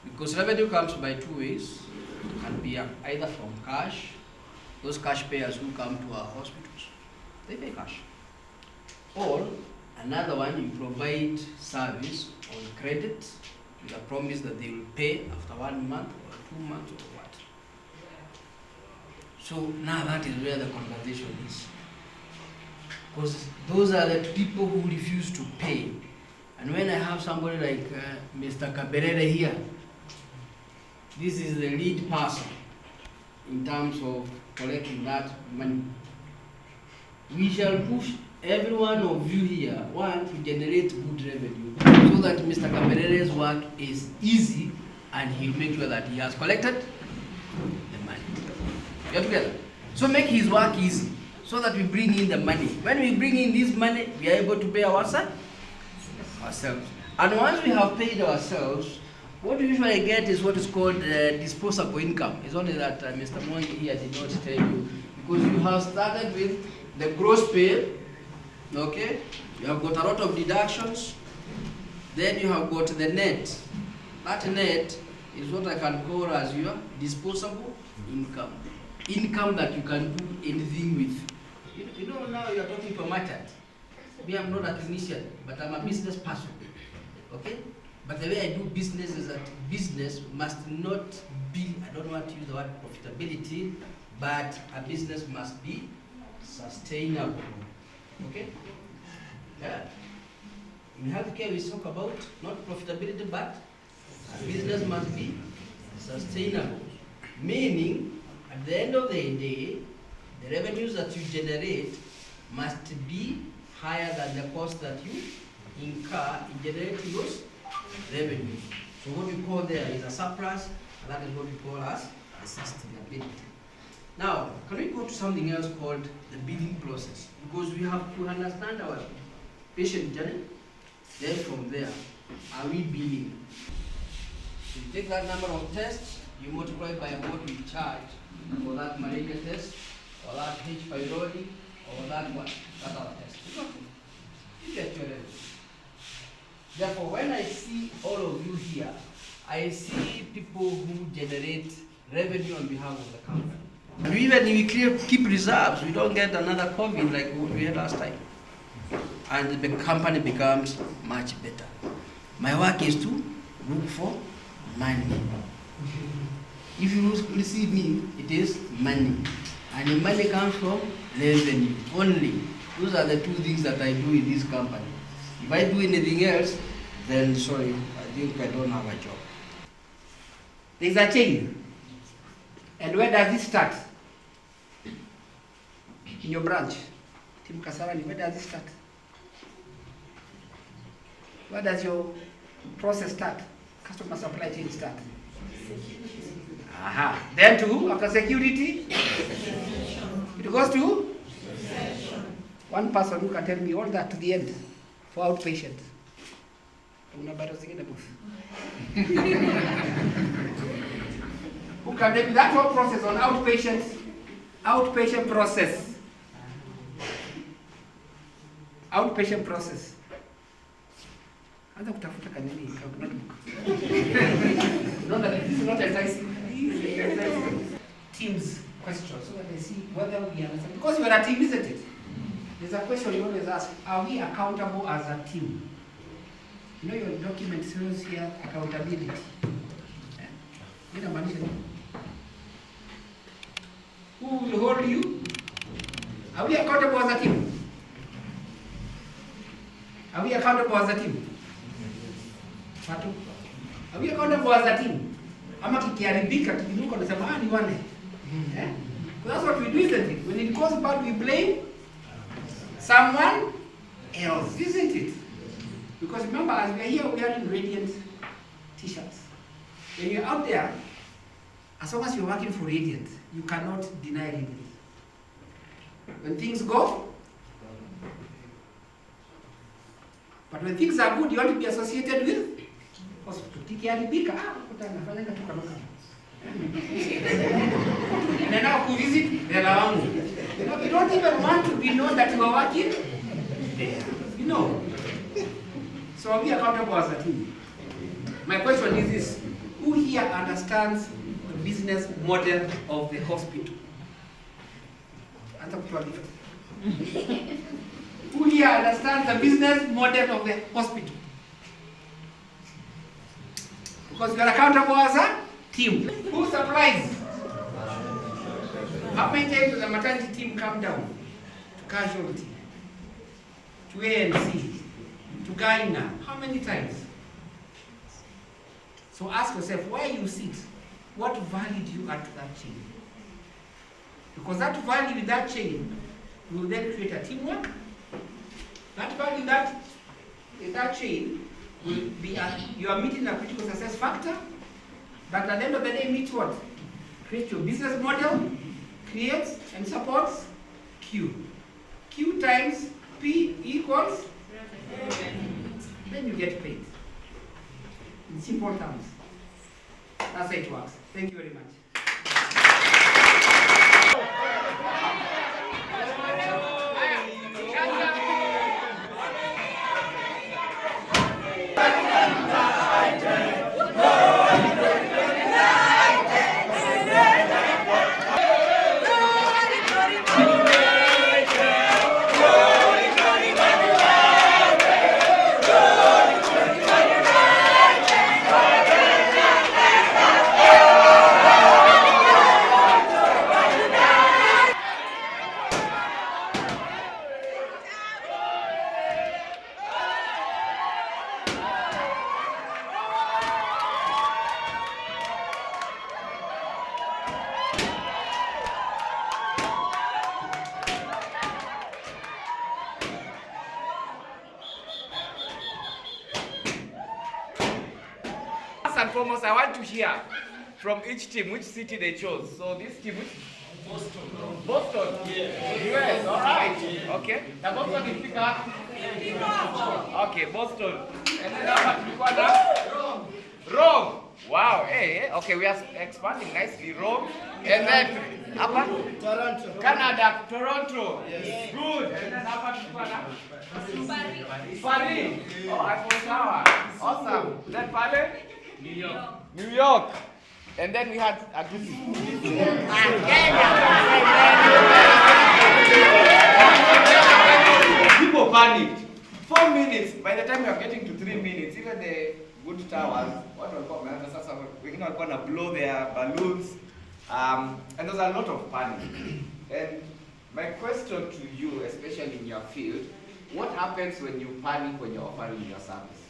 Because revenue comes by two ways. It can be either from cash, those cash payers who come to our hospitals, they pay cash. Or another one, you provide service on credit with a promise that they will pay after 1 month or 2 months or what. So now that is where the conversation is. Because those are the people who refuse to pay. And when I have somebody like Mr. Kaberere here, this is the lead person in terms of collecting that money. We shall push every one of you here, one, to generate good revenue, so that Mr. Kaberere's work is easy and he'll make sure that he has collected the money. You're together? So make his work easy, so that we bring in the money. When we bring in this money, we are able to pay ourselves. And once we have paid ourselves, what we usually get is what is called disposable income. It's only that Mr. Mwangi here did not tell you, because you have started with the gross pay, okay? You have got a lot of deductions, then you have got the net. That net is what I can call as your disposable income. Income that you can do anything with. You know now you are talking to a merchant. Me, I'm not a clinician, but I'm a business person, okay? But the way I do business is that business must not be, I don't want to use the word profitability, but a business must be sustainable, okay? Yeah. In healthcare, we talk about not profitability, but a business must be sustainable. Meaning, at the end of the day, the revenues that you generate must be higher than the cost that you incur in generating those revenues. So what we call there is a surplus, and that is what we call as a sustainability. Now, can we go to something else called the billing process? Because we have to understand our patient journey. Then from there, are we billing? So you take that number of tests, you multiply by what we charge for that malaria test, or that H. pylori, or that one, that other test. You get your revenue. Therefore, when I see all of you here, I see people who generate revenue on behalf of the company. And even if we keep reserves, we don't get another COVID like what we had last time. And the company becomes much better. My work is to look for money. If you receive me, it is money. And the money comes from revenue only. Those are the two things that I do in this company. If I do anything else, then sorry, I think I don't have a job. There's a chain. And where does it start? In your branch. Team Kasarani, where does it start? Where does your process start? Customer supply chain start? Aha. Then to, after security, it goes to? One person who can tell me all that to the end for outpatient. Una battle zingine boss. Who can take that whole process on outpatient process. Outpatient process. Anza kutafuta kanini notebook. No, this is not enticing. Teams question so that they see whether we understand. Because you are a team, isn't it? There's a question you always ask: are we accountable as a team? You know your document says here accountability. Who will hold you? Are we accountable as a team? Are we accountable as a team? Are we accountable as a team? Ama kikiharibika tukinuka nasema ni wane. That's what we do, isn't it? When it goes bad, we blame someone else, isn't it? Because remember, as we are here, we are in Radiant t-shirts. When you're out there, as long as you're working for Radiant, you cannot deny Radiant. When things go, but when things are good, you want to be associated with hospital. Tikiharibika, nafanyanga tu kama and now who visit the Lawangu. You don't even want to be known that you are working there. You know. So are we accountable as a team? My question is this: who here understands the business model of the hospital? Who here understands the business model of the hospital? Because we are accountable as a team. Who supplies? How many times does the maternity team come down to casualty, to ANC, to Gaina? How many times? So ask yourself, where you sit, what value do you add to that chain? Because that value in that chain will then create a teamwork. That value in that chain will be you are meeting a critical success factor, but at the end of the day, meet what? Create your business model, creates and supports Q. Q times P equals, then you get paid. In simple terms. That's how it works. Thank you very much. First and foremost, I want to hear from each team which city they chose. So this team, which? Boston. Boston? Yeah. US, all right. Okay. Now Boston is pick up? Okay, Boston. And then Rome. Rome. Wow, hey, okay, we are expanding nicely. Rome. And then, Toronto. Canada, Toronto. Yes. Good. And then Paris. Oh, Eiffel Tower. Awesome. Then Paris? New York. New York. And then we had a people panicked. 4 minutes. By the time we are getting to 3 minutes, even the good towers, we're going to blow their balloons. And there's a lot of panic. And my question to you, especially in your field, what happens when you panic when you're offering your service?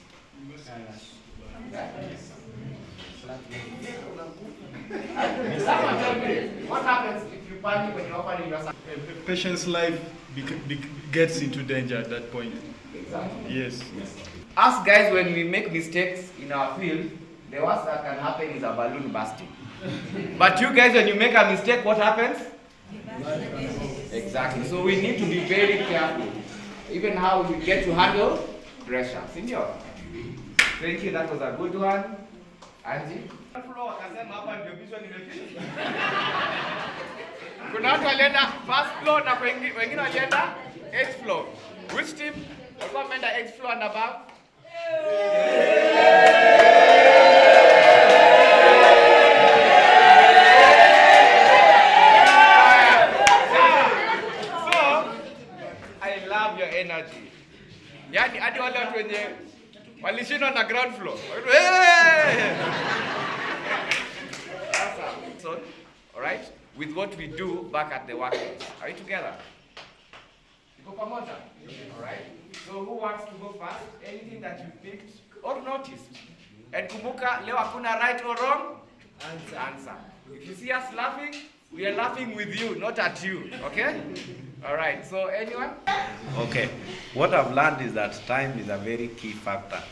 What happens if you panic when you're offering your service? A patient's life gets into danger at that point. Exactly. Yes. Us guys, when we make mistakes in our field, the worst that can happen is a balloon bursting. But you guys, when you make a mistake, what happens? Exactly. So we need to be very careful. Even how we get to handle pressure. Senior. Thank you, that was a good one. Angie? Kuna watu walienda first floor na wengine walienda 8th floor. Which team walikuwa wameenda 8th floor and above? So, I love your energy. Yani hadi wale watu wenye walishindwa na ground floor. Hey! So, all right, with what we do back at the workplace. Are we together? Iko pamoja? All right. So who wants to go first? Anything that you picked or noticed? And kumbuka, leo hakuna right or wrong? Answer. If you see us laughing, we are laughing with you, not at you. Okay? All right. So anyone? Okay. What I've learned is that time is a very key factor,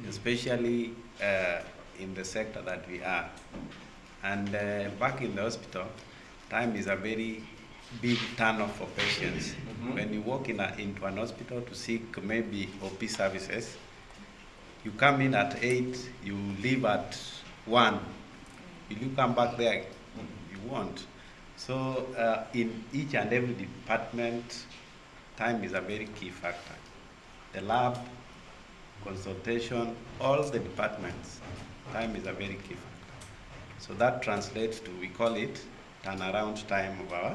especially in the sector that we are. And back in the hospital, time is a very big turn-off for patients. When you walk into an hospital to seek maybe OP services, you come in at 8, you leave at 1. Will you come back there? You won't. So in each and every department, time is a very key factor. The lab, consultation, all the departments, time is a very key factor. So that translates to, we call it turnaround time of our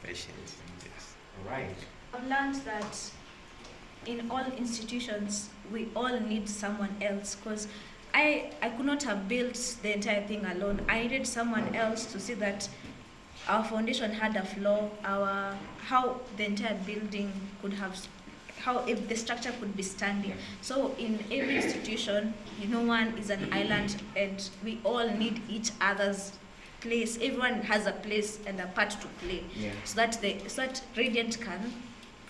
patients. Yes. All right. I've learned that in all institutions, we all need someone else, because I could not have built the entire thing alone. I needed someone else to see that our foundation had a flaw, how the entire building could have, how if the structure could be standing. So in every institution, no one is an island, and we all need each other's place. Everyone has a place and a part to play, so that Radiant can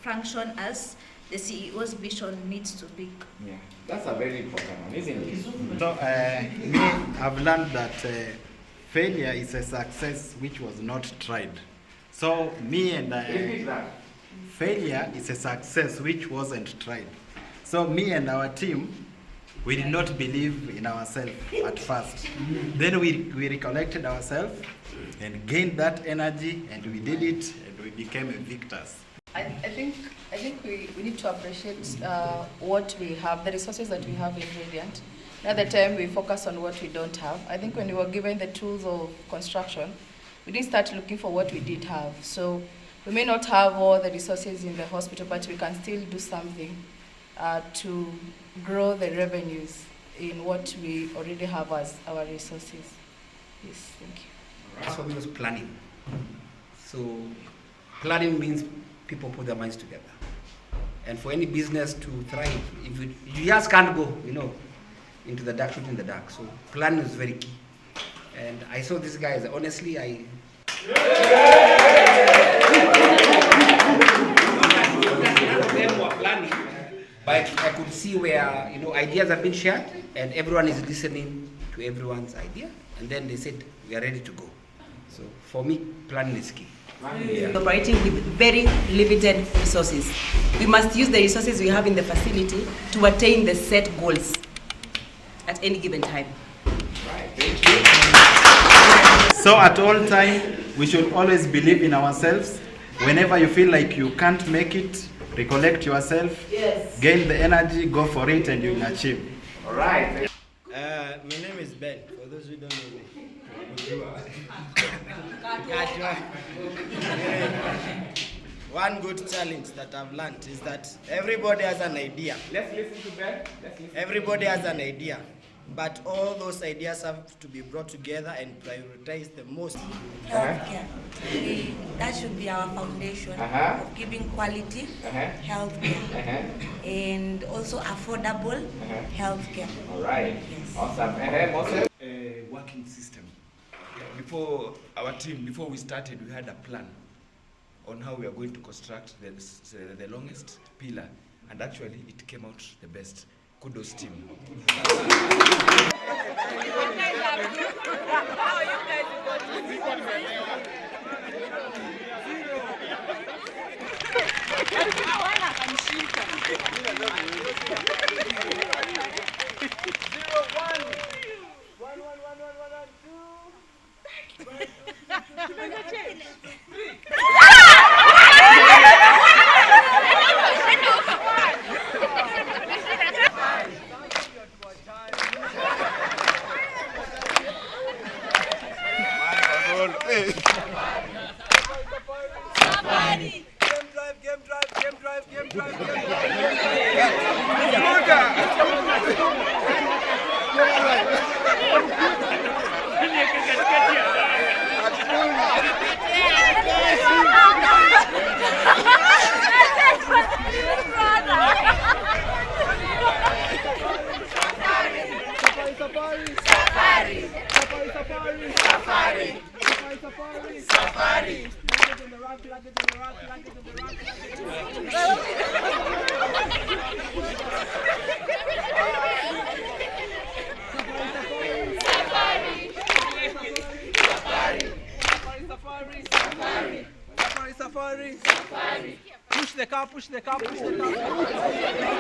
function as the CEO's vision needs to be. Yeah, that's a very important one, isn't it? So me, I've learned that failure is a success which was not tried. So me and failure is a success which wasn't tried. So me and our team, we did not believe in ourselves at first. Then we recollected ourselves and gained that energy, and we did it, and we became victors. I think we need to appreciate what we have, the resources that we have in Radiant. At the time we focus on what we don't have. I think when we were given the tools of construction, we didn't start looking for what we did have. So we may not have all the resources in the hospital, but we can still do something to grow the revenues in what we already have as our resources. Yes, thank you. As for me, was planning. So planning means people put their minds together. And for any business to thrive, if you just can't go, into the dark, shoot in the dark. So planning is very key. And I saw these guys, honestly, planning, but I could see where ideas have been shared and everyone is listening to everyone's idea, and then they said we are ready to go. So for me, planning is key. Yeah. Operating with very limited resources. We must use the resources we have in the facility to attain the set goals at any given time. Right, thank you. So at all time, we should always believe in ourselves. Whenever you feel like you can't make it, recollect yourself, gain the energy, go for it, and you'll achieve. All right. My name is Ben, for those who don't know me. One good challenge that I've learned is that everybody has an idea. Let's listen to Ben. Everybody has an idea, but all those ideas have to be brought together and prioritized the most. Healthcare. That should be our foundation of giving quality healthcare and also affordable healthcare. All right. Yes. Awesome. A working system. Before our team, before we started, we had a plan on how we are going to construct the longest pillar, and actually it came out the best. Kudos team. Push the car, push the car, push the car.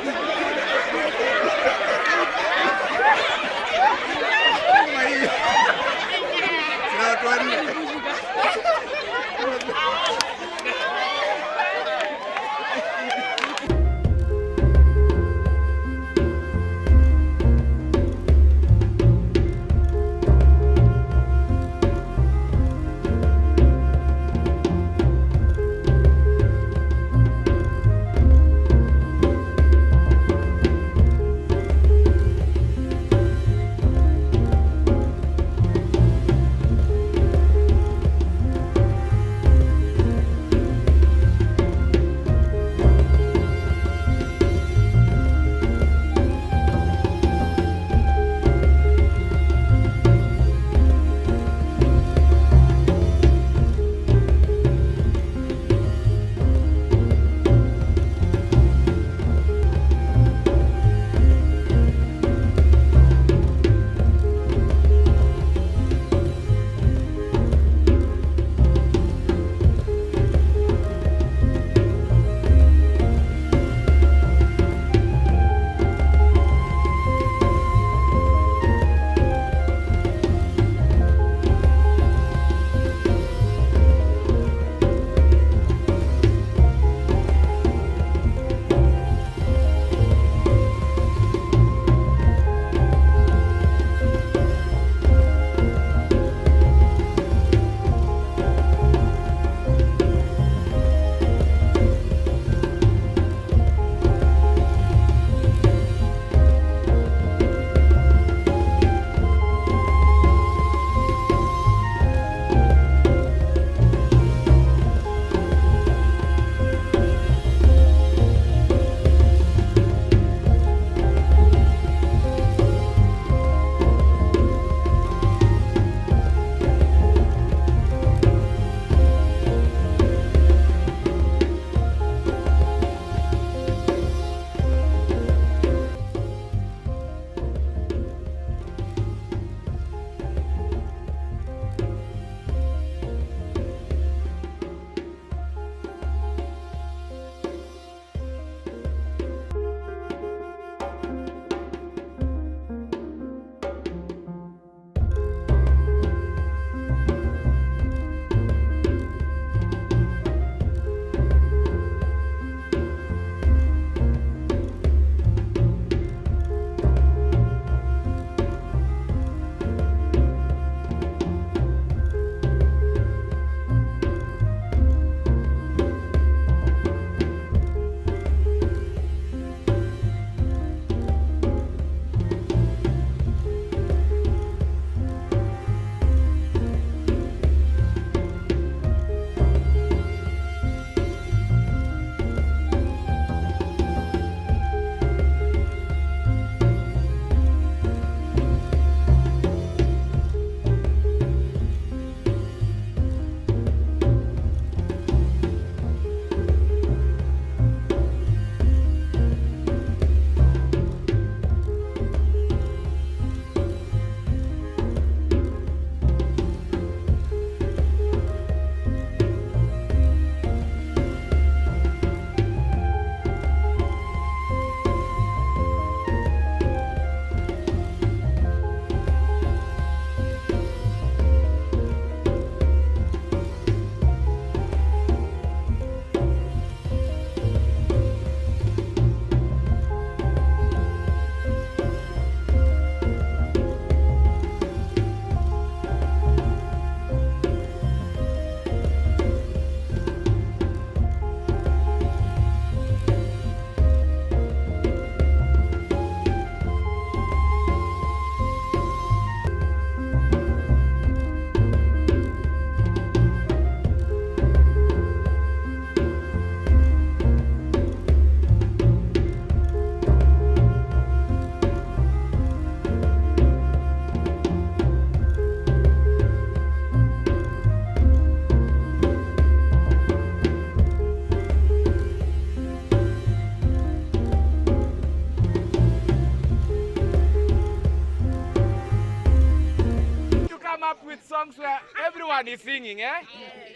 everyone is singing, eh?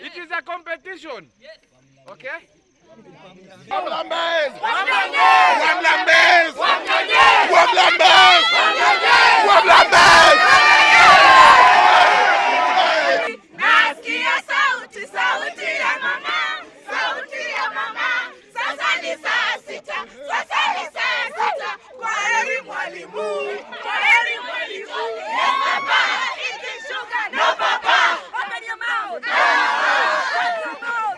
It is a competition. Okay? Wamlambes! Wamlambes! Wamlambes! Wamlambes! Nasikia sauti, sauti ya mama, sauti ya mama. Sasa ni saa sita, sasa ni saa sita. Kwa heri mwalimu, kwa heri mwalimu. Yes papa, eating sugar. No papa. Open your mouth. Open your mouth.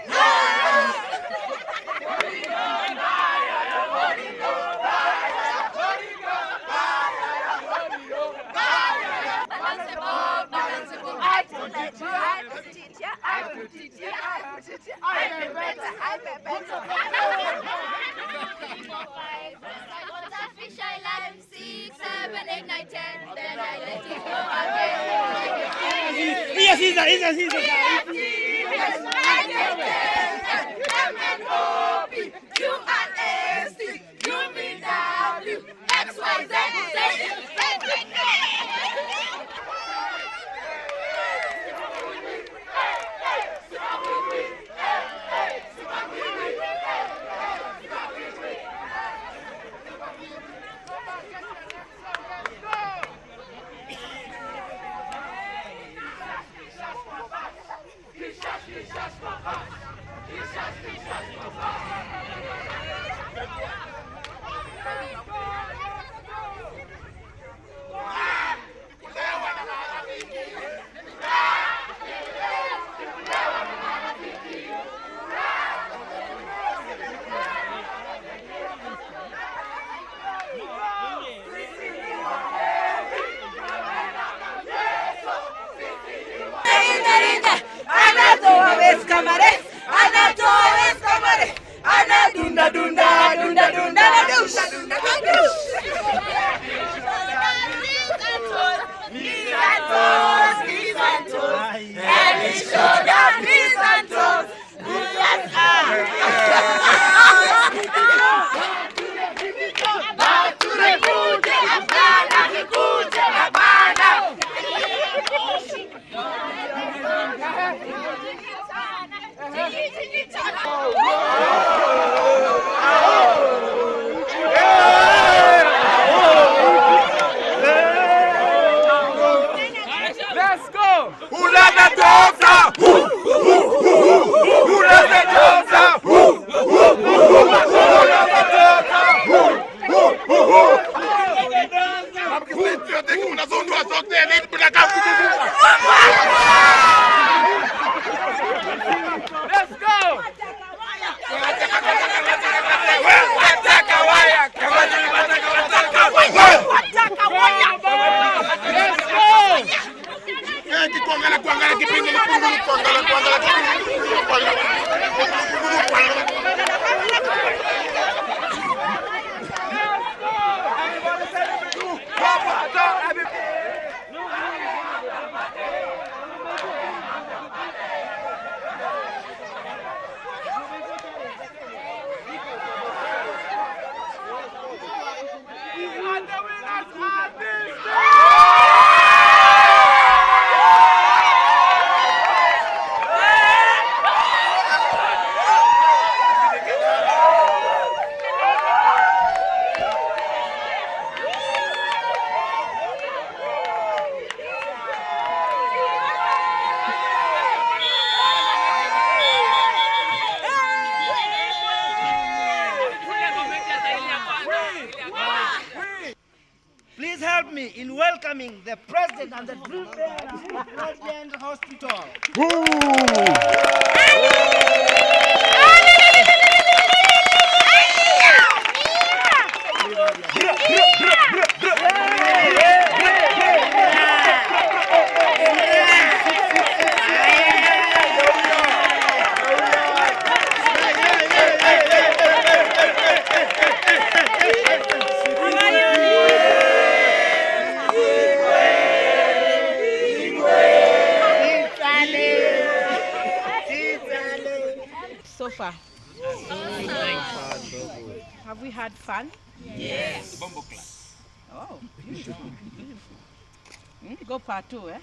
Let's go! Let's go! Please help me in welcoming the president and the dream bearer of President Hospital. So far, have we had fun? Yes. Oh, beautiful. Go part 2, eh?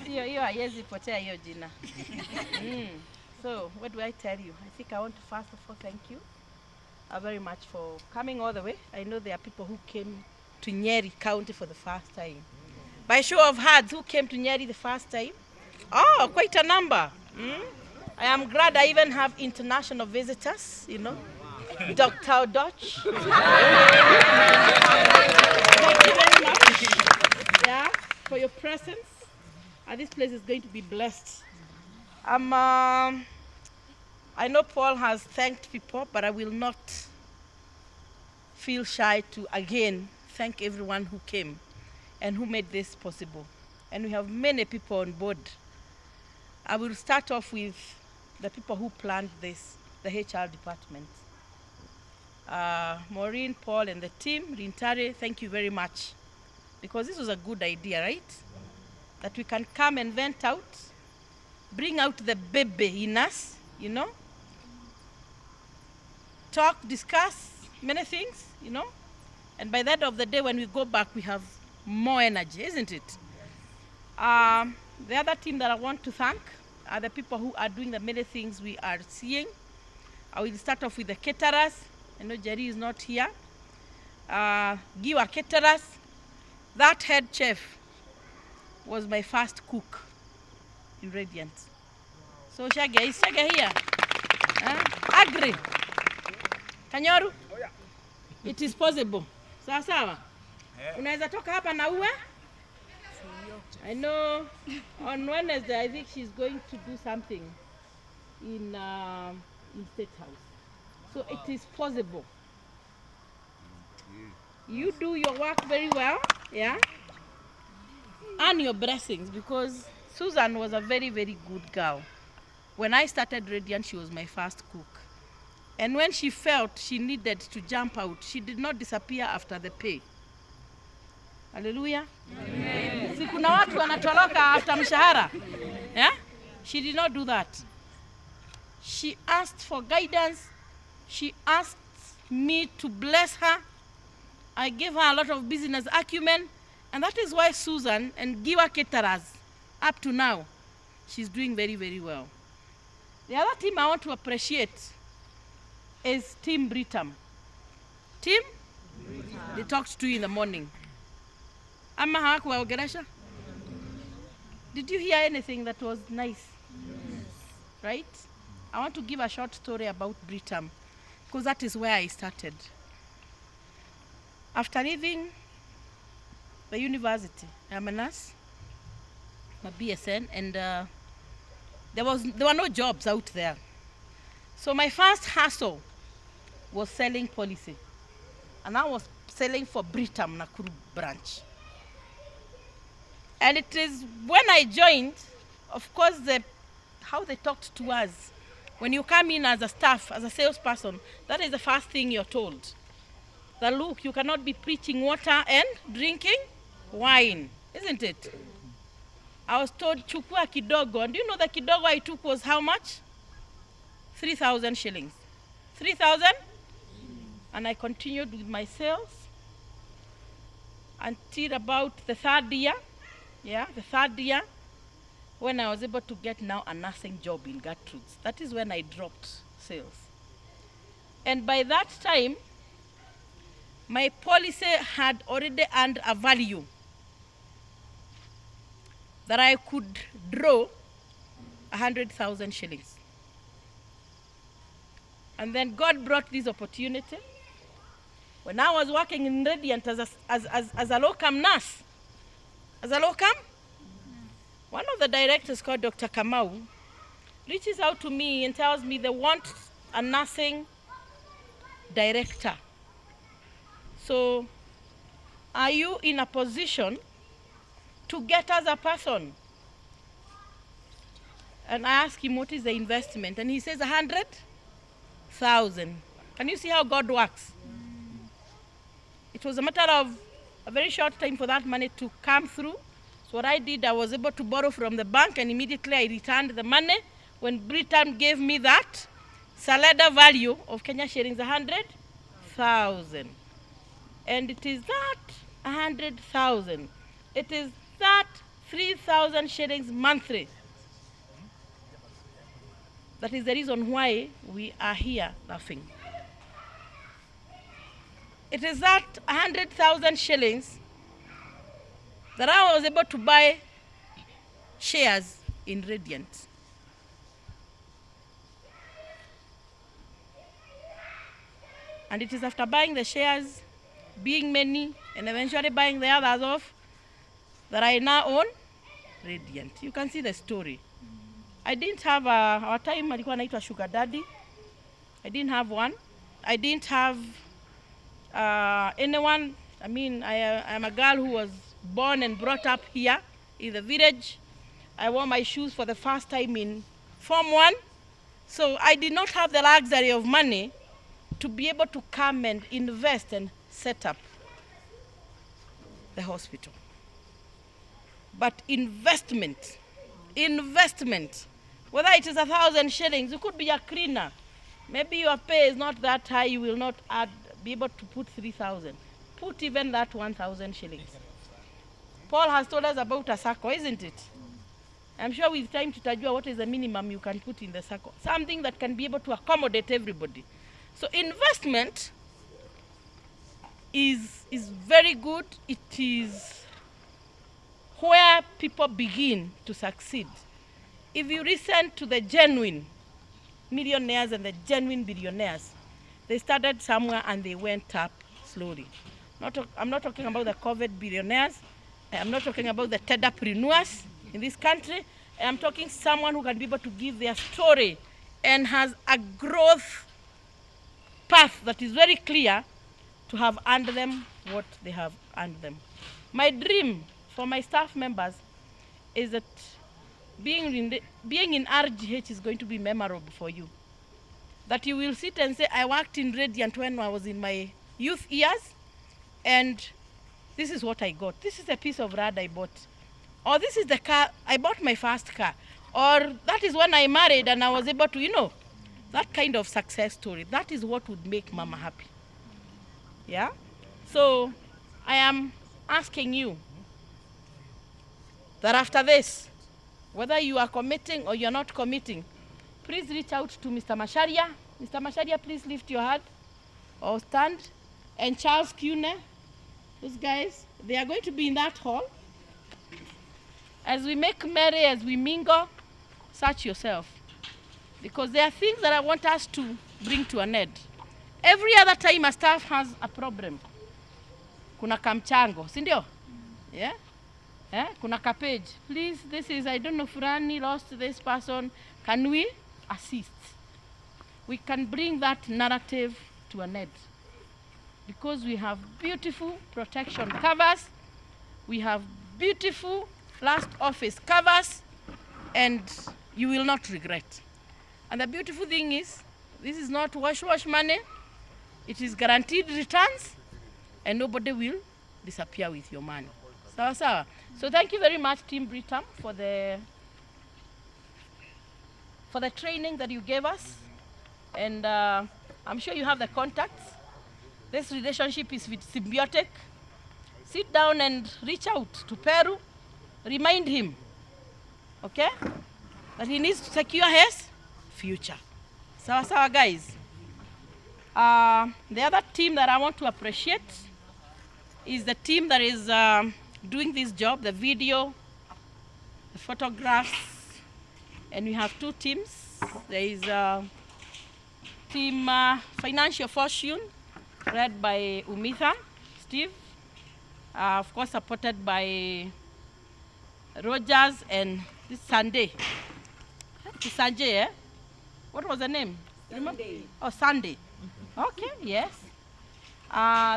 Hiyo haiwezi potea hiyo jina. So, what do I tell you? I think I want to first of all thank you very much for coming all the way. I know there are people who came to Nyeri County for the first time. By show of hands, who came to Nyeri the first time? Oh, quite a number. I am glad I even have international visitors, you know. Dr. Dutch. Thank you very much, yeah, for your presence. This place is going to be blessed. I know Paul has thanked people, but I will not feel shy to again thank everyone who came and who made this possible. And we have many people on board. I will start off with the people who planned this, the HR department. Maureen, Paul, and the team, Rintare, thank you very much. Because this was a good idea, right? That we can come and vent out, bring out the baby in us, you know? Talk, discuss many things, you know? And by the end of the day, when we go back, we have more energy, isn't it? The other team that I want to thank are the people who are doing the many things we are seeing. I will start off with the caterers. I know Jerry is not here. Give our caterers. That head chef was my first cook in Radiant. So Shage, is Shage here? Agree. Kanyoru? It is possible. Sawa sawa? Unaweza toka hapa na uwe? I know on Wednesday I think she's going to do something in State House. So it is possible. You do your work very well, yeah? Earn your blessings, because Susan was a very, very good girl. When I started Radiant, she was my first cook. And when she felt she needed to jump out, she did not disappear after the pay. Hallelujah. Amen. Si kuna watu wanatoroka after mshahara. Yeah? She did not do that. She asked for guidance. She asked me to bless her. I gave her a lot of business acumen. And that is why Susan and Giwa Caterers, up to now, she's doing very, very well. The other team I want to appreciate is Team Britam. Team? Britam. They talked to you in the morning. Ama hawakuwaongelesha? Did you hear anything that was nice? Yes. Right? I want to give a short story about Britam, because that is where I started. After leaving the university, I'm a nurse, a BSN, and there were no jobs out there. So my first hustle was selling policy. And I was selling for Britam Nakuru branch. And it is when I joined, of course, how they talked to us. When you come in as a staff, as a salesperson, that is the first thing you're told. That look, you cannot be preaching water and drinking wine, isn't it? I was told, chukua kidogo. And do you know the kidogo I took was how much? 3,000 shillings. 3,000? And I continued with my sales until about the third year. Yeah, the third year, when I was able to get now a nursing job in Gertrude's. That is when I dropped sales. And by that time, my policy had already earned a value that I could draw 100,000 shillings. And then God brought this opportunity. When I was working in Radiant as a locum nurse, one of the directors, called Dr. Kamau, reaches out to me and tells me they want a nursing director. So, are you in a position to get us a person? And I asked him, what is the investment? And he says 100,000. Can you see how God works? It was a matter of a very short time for that money to come through. So what I did, I was able to borrow from the bank, and immediately I returned the money. When Britam gave me that Salada value of Kenya shillings 100,000. And it is that 100,000. It is that 3,000 shillings monthly. That is the reason why we are here laughing. It is that 100,000 shillings that I was able to buy shares in Radiant. And it is after buying the shares, being many, and eventually buying the others off, that I now own Radiant. You can see the story. I didn't have our time alikuwa anaitwa sugar daddy. I didn't have one. I didn't have anyone. I mean, I am a girl who was born and brought up here in the village. I wore my shoes for the first time in Form 1. So I did not have the luxury of money to be able to come and invest and set up the hospital. But investment, whether it is 1,000 shillings, you could be a cleaner. Maybe your pay is not that high, you will not be able to put 3,000. Put even that 1,000 shillings. Paul has told us about a circle, isn't it? I'm sure with time tutajua what is the minimum you can put in the circle. Something that can be able to accommodate everybody. So investment is very good. It is where people begin to succeed. If you listen to the genuine millionaires and the genuine billionaires, they started somewhere and they went up slowly. I'm not talking about the COVID billionaires. I'm not talking about the entrepreneurs in this country. I'm talking someone who can be able to give their story and has a growth path that is very clear to have earned them what they have earned them. My dream for my staff members is that being in RGH is going to be memorable for you. That you will sit and say, I worked in Radiant when I was in my youth years, and this is what I got. This is a piece of rad I bought. Or this is the car, I bought my first car. Or that is when I married and I was able to, that kind of success story. That is what would make Mama happy. Yeah? So I am asking you that after this, whether you are committing or you're not committing, please reach out to Mr. Masharia. Mr. Masharia, please lift your hand or stand. And Charles Cune, those guys, they are going to be in that hall. As we make merry, as we mingle, search yourself. Because there are things that I want us to bring to an end. Every other time a staff has a problem, kuna kamchango, si ndio? Yeah? Kuna kapage. Please, this is, I don't know, Furani lost this person. Can we assist? We can bring that narrative to an end. Because we have beautiful protection covers, we have beautiful last office covers, and you will not regret. And the beautiful thing is, this is not wash money, it is guaranteed returns, and nobody will disappear with your money. Sawa sawa. So thank you very much, Team Britam, for the training that you gave us. And I'm sure you have the contacts. This relationship is symbiotic. Sit down and reach out to Peru. Remind him, okay, that he needs to secure his future. Sawa sawa, guys. The other team that I want to appreciate is the team that is doing this job, the video, the photographs, and we have two teams. There is team Financial Fortune, led by Umitha, Steve, of course supported by Rogers and this Sunday. Sanjay, eh? What was the name? Sunday. Oh, Sunday. Okay, yes.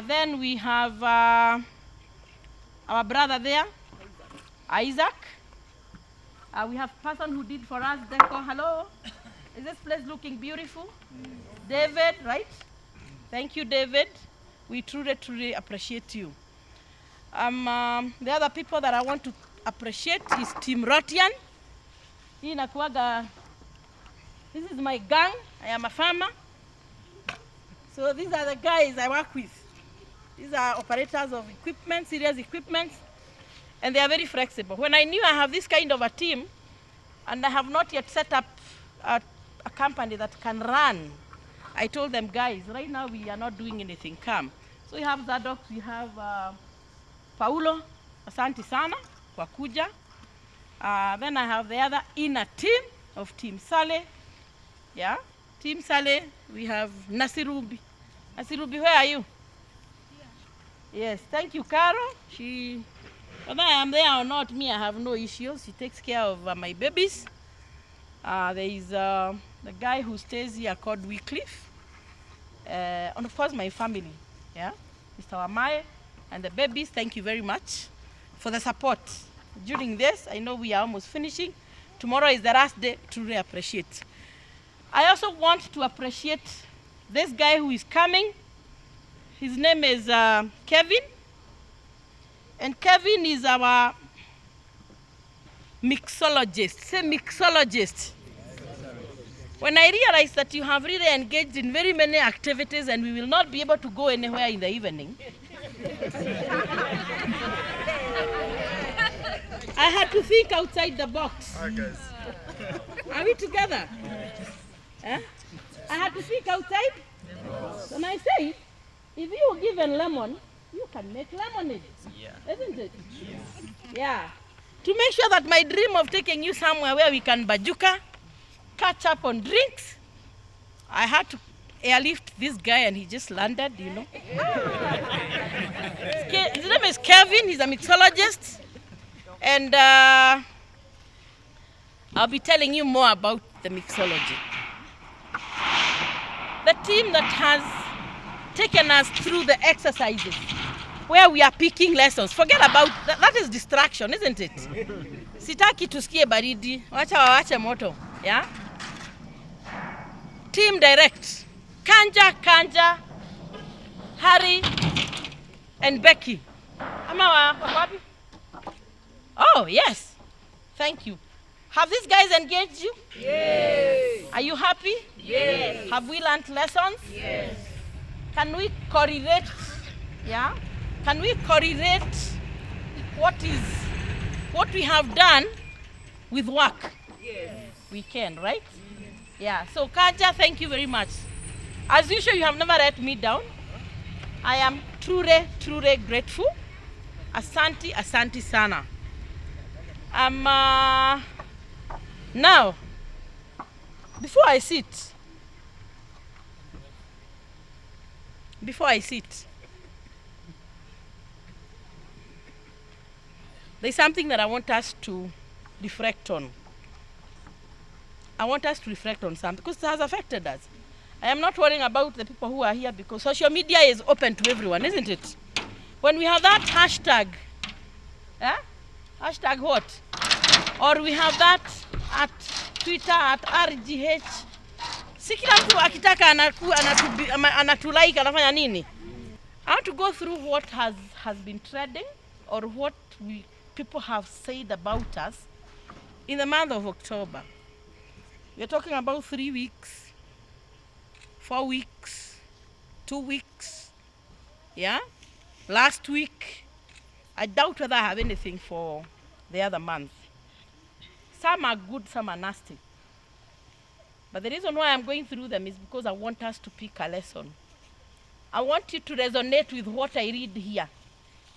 Then we have our brother there, Isaac. We have person who did for us deco. Hello. Is this place looking beautiful? David, right? Thank you, David. We truly appreciate you. The other people that I want to appreciate is Team Rotian. This is my gang. I am a farmer. So these are the guys I work with. These are operators of equipment, serious equipment, and they are very flexible. When I knew I have this kind of a team, and I have not yet set up a company that can run, I told them, guys, right now we are not doing anything, come. So we have Zadok, we have Paulo, asante sana kwa kuja. Then I have the other inner team of Team Sale. Yeah, Team Sale, we have Nasirubi. Nasirubi, where are you? Yes, thank you, Carol. Whether I am there or not, me, I have no issues. She takes care of my babies. There is the guy who stays here called Wycliffe. And of course, my family. Yeah, Mr. Wamae and the babies, thank you very much for the support. During this, I know we are almost finishing. Tomorrow is the last day to really appreciate. I also want to appreciate this guy who is coming. His name is Kevin. And Kevin is our mixologist. Say mixologist. When I realized that you have really engaged in very many activities and we will not be able to go anywhere in the evening, I had to think outside the box. Are we together? I had to think outside. And I say, if you were given lemon, you can make lemonade. Isn't it? Yeah. To make sure that my dream of taking you somewhere where we can bajuka, catch up on drinks, I had to airlift this guy and he just landed, you know. His name is Kevin, he's a mixologist. And I'll be telling you more about the mixology. The team that has taken us through the exercises where we are picking lessons. Forget about that is distraction, isn't it? Sitaki tusikie baridi, wacha wawache moto, yeah? Team direct, Kanja, Harry, and Becky. Ama wapi? Oh, yes. Thank you. Have these guys engaged you? Yes. Are you happy? Yes. Have we learned lessons? Yes. Can we correlate? Yeah? Can we correlate what we have done with work? Yes. We can, right? Yeah. So Kaja, thank you very much. As usual, you have never let me down. I am truly grateful. Asante sana. Now, before I sit, there's something that I want us to reflect on. I want us to reflect on something because it has affected us. I am not worrying about the people who are here because social media is open to everyone, isn't it? When we have that hashtag, hashtag what? Or we have that at Twitter at RGH. Si kila mtu akitaka anatulike anafanya nini? I want to go through what has been trending or what people have said about us in the month of October. We are talking about 3 weeks, 4 weeks, 2 weeks, yeah? Last week, I doubt whether I have anything for the other month. Some are good, some are nasty. But the reason why I'm going through them is because I want us to pick a lesson. I want you to resonate with what I read here.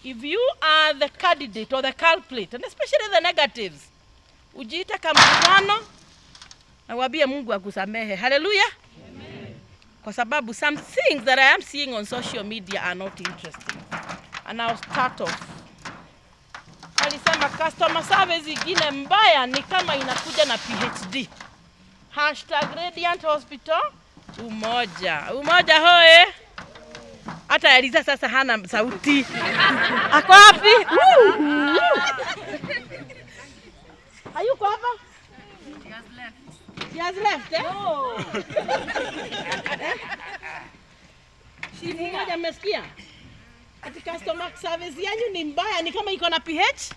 If you are the candidate or the culprit, and especially the negatives, ujiita kama mfano na waambie Mungu akusamehe. Hallelujah. Amen. Kwa sababu some things that I am seeing on social media are not interesting. And I'll start off. Alisema customer service ingine mbaya ni kama inakuja na PhD. #Radiant Hospital umoja hoe. Hata Eliza sasa hana sauti. Ako wapi? Hayuko hapa? She has left, eh? No. She's mmoja mmesikia? Ati customer service yanyu ni mbaya ni kama iko na PhD.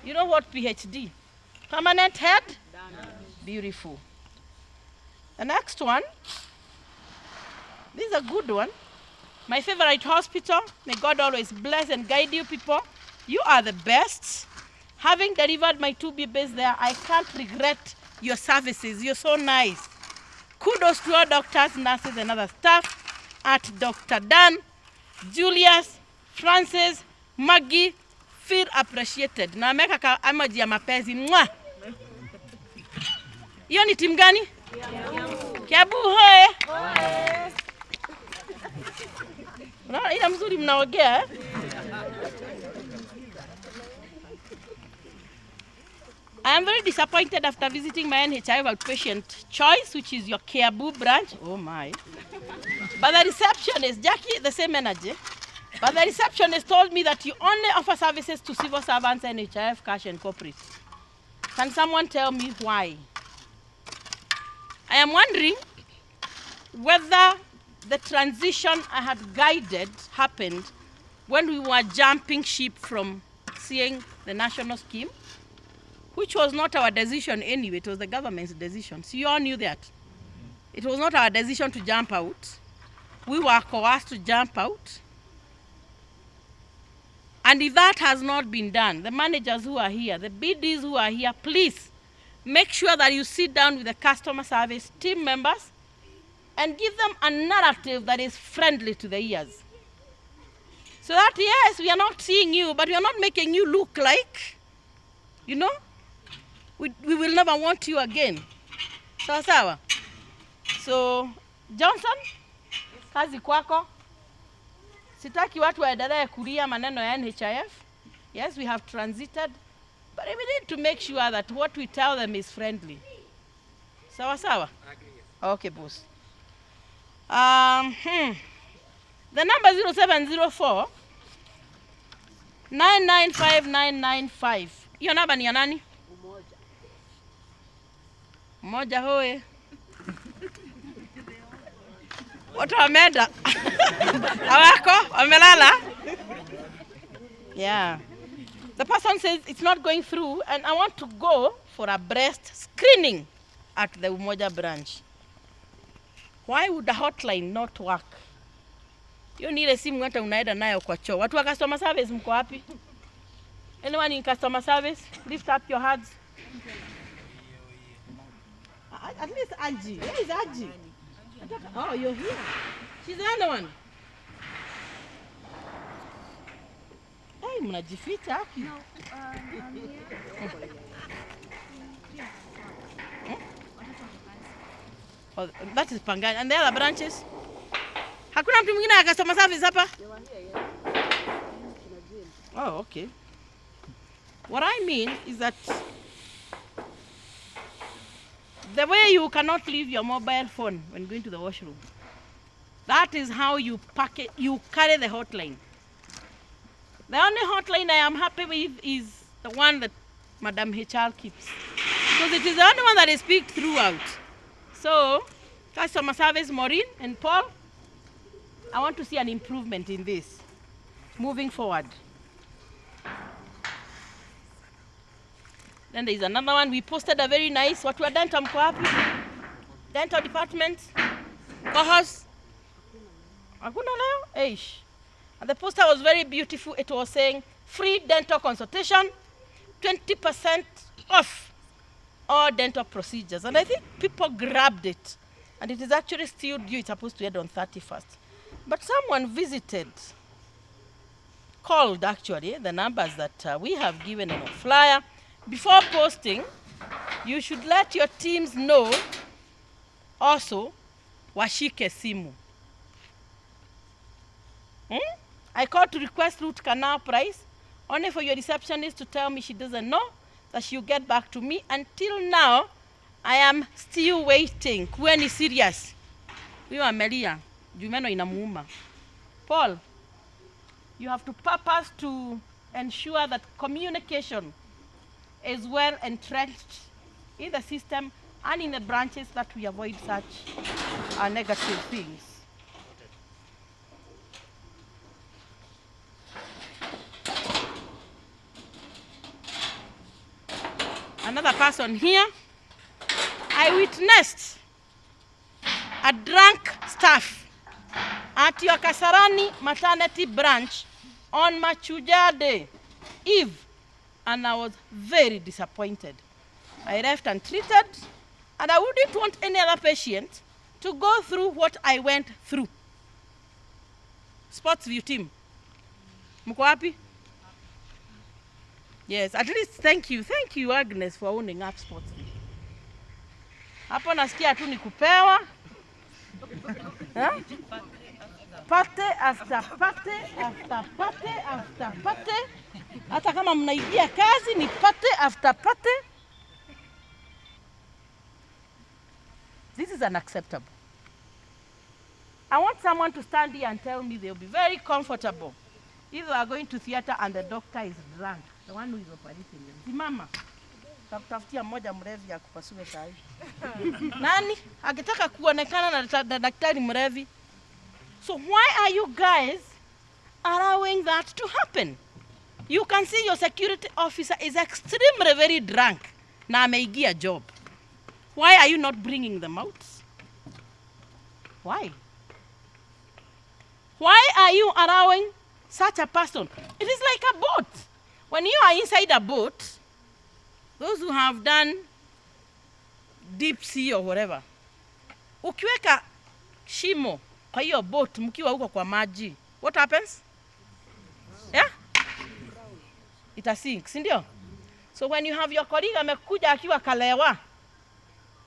You know what PhD? Permanent head? Beautiful. The next one, this is a good one. My favorite hospital. May God always bless and guide you people. You are the best. Having delivered my 2 babies there, I can't regret your services. You're so nice. Kudos to our doctors, nurses, and other staff at Dr. Dan, Julius, Francis, Maggie. Feel appreciated. Na ameka ka amaji ya mapenzi. Mwa. Hiyo ni timu gani? Kiabu hoe. Unaona ina mzuri mnaongea eh? I am very disappointed after visiting my NHIF outpatient choice, which is your Kiabu branch. Oh my. But the receptionist, Jackie, the same energy. But the receptionist told me that you only offer services to civil servants, NHIF, cash, and corporate. Can someone tell me why? I am wondering whether the transition I had guided happened when we were jumping ship from seeing the national scheme, which was not our decision anyway, it was the government's decision. So you all knew that. It was not our decision to jump out. We were coerced to jump out. And if that has not been done, the managers who are here, the BDs who are here, please make sure that you sit down with the customer service team members and give them a narrative that is friendly to the ears. So that, yes, we are not seeing you, but we are not making you look like, you know, we will never want you again. Sawa sawa. So, Johnson, kazi kwako. Sitaki watu waendelee kulia maneno ya NHIF. Yes, we have transited, but we need to make sure that what we tell them is friendly. Sawa sawa? Okay, boss. The number 0704 995 hiyo namba ni ya nani? Umoja hoe. Watu wameenda. Hawako, wamelala. Yeah. The person says it's not going through and I want to go for a breast screening at the Umoja branch. Why would the hotline not work? You need a simu hata unaenda nayo kwa choo. Watu wa customer service mko wapi? Anyone in customer service? Lift up your hands. At least Angie. Where is Angie? Oh, you're here. She's the other one. Hey, mnajificha hapi. No, I'm here. Oh, that is Pangani. And the other branches? Hakuna mtu mwingine ya customer service hapa? Oh, okay. What I mean is that the way you cannot leave your mobile phone when going to the washroom, that is how you carry the hotline. The only hotline I am happy with is the one that Madam HR keeps, because it is the only one that is picked throughout. So, customer service, Maureen and Paul, I want to see an improvement in this moving forward. Then there is another one. We posted a very nice, what were dental mko wapi? Dental department. Kohos. Hakuna leo? Eish. And the poster was very beautiful. It was saying free dental consultation, 20% off all dental procedures. And I think people grabbed it. And it is actually still due. It's supposed to end on 31st. But someone visited, called actually, the numbers that we have given in a flyer. Before posting, you should let your teams know also washike simu. I called to request root canal price, only for your receptionist to tell me she doesn't know, that she'll get back to me. Until now, I am still waiting. Kuweni serious. We are Melia. Jumeno inamuuma. Paul, you have to purpose to ensure that communication is well entrenched in the system and in the branches, that we avoid such negative things. Another person here, I witnessed a drunk staff at at your Kasarani maternity branch on Machuja Day Eve, and I was very disappointed. I left untreated, and I wouldn't want any other patient to go through what I went through. Sports View team. Mko wapi? Yes, at least thank you Agnes for owning up Sports View. Hapo nasikia tu ni kupewa. Pate after pate after pate after pate. Hata kama mnaibia kazi ni pate after pate. This is unacceptable. I want someone to stand here and tell me they'll be very comfortable if they are going to theater and the doctor is drunk, the one who is operating them. Simama. Takutafutia mmoja mrevi ya kupasue sahi. Nani? Akitaka kuonekana na daktari mrevi. So why are you guys allowing that to happen? You can see your security officer is extremely very drunk na ameigia job. Why are you not bringing them out? Why? Why are you allowing such a person? It is like a boat. When you are inside a boat, those who have done deep sea or whatever, ukiweka shimo kwa hiyo boat mkiwa huko kwa maji, what happens? Yeah? It sinks, ndio? So when you have your colleague amekuja akiwa kalewa,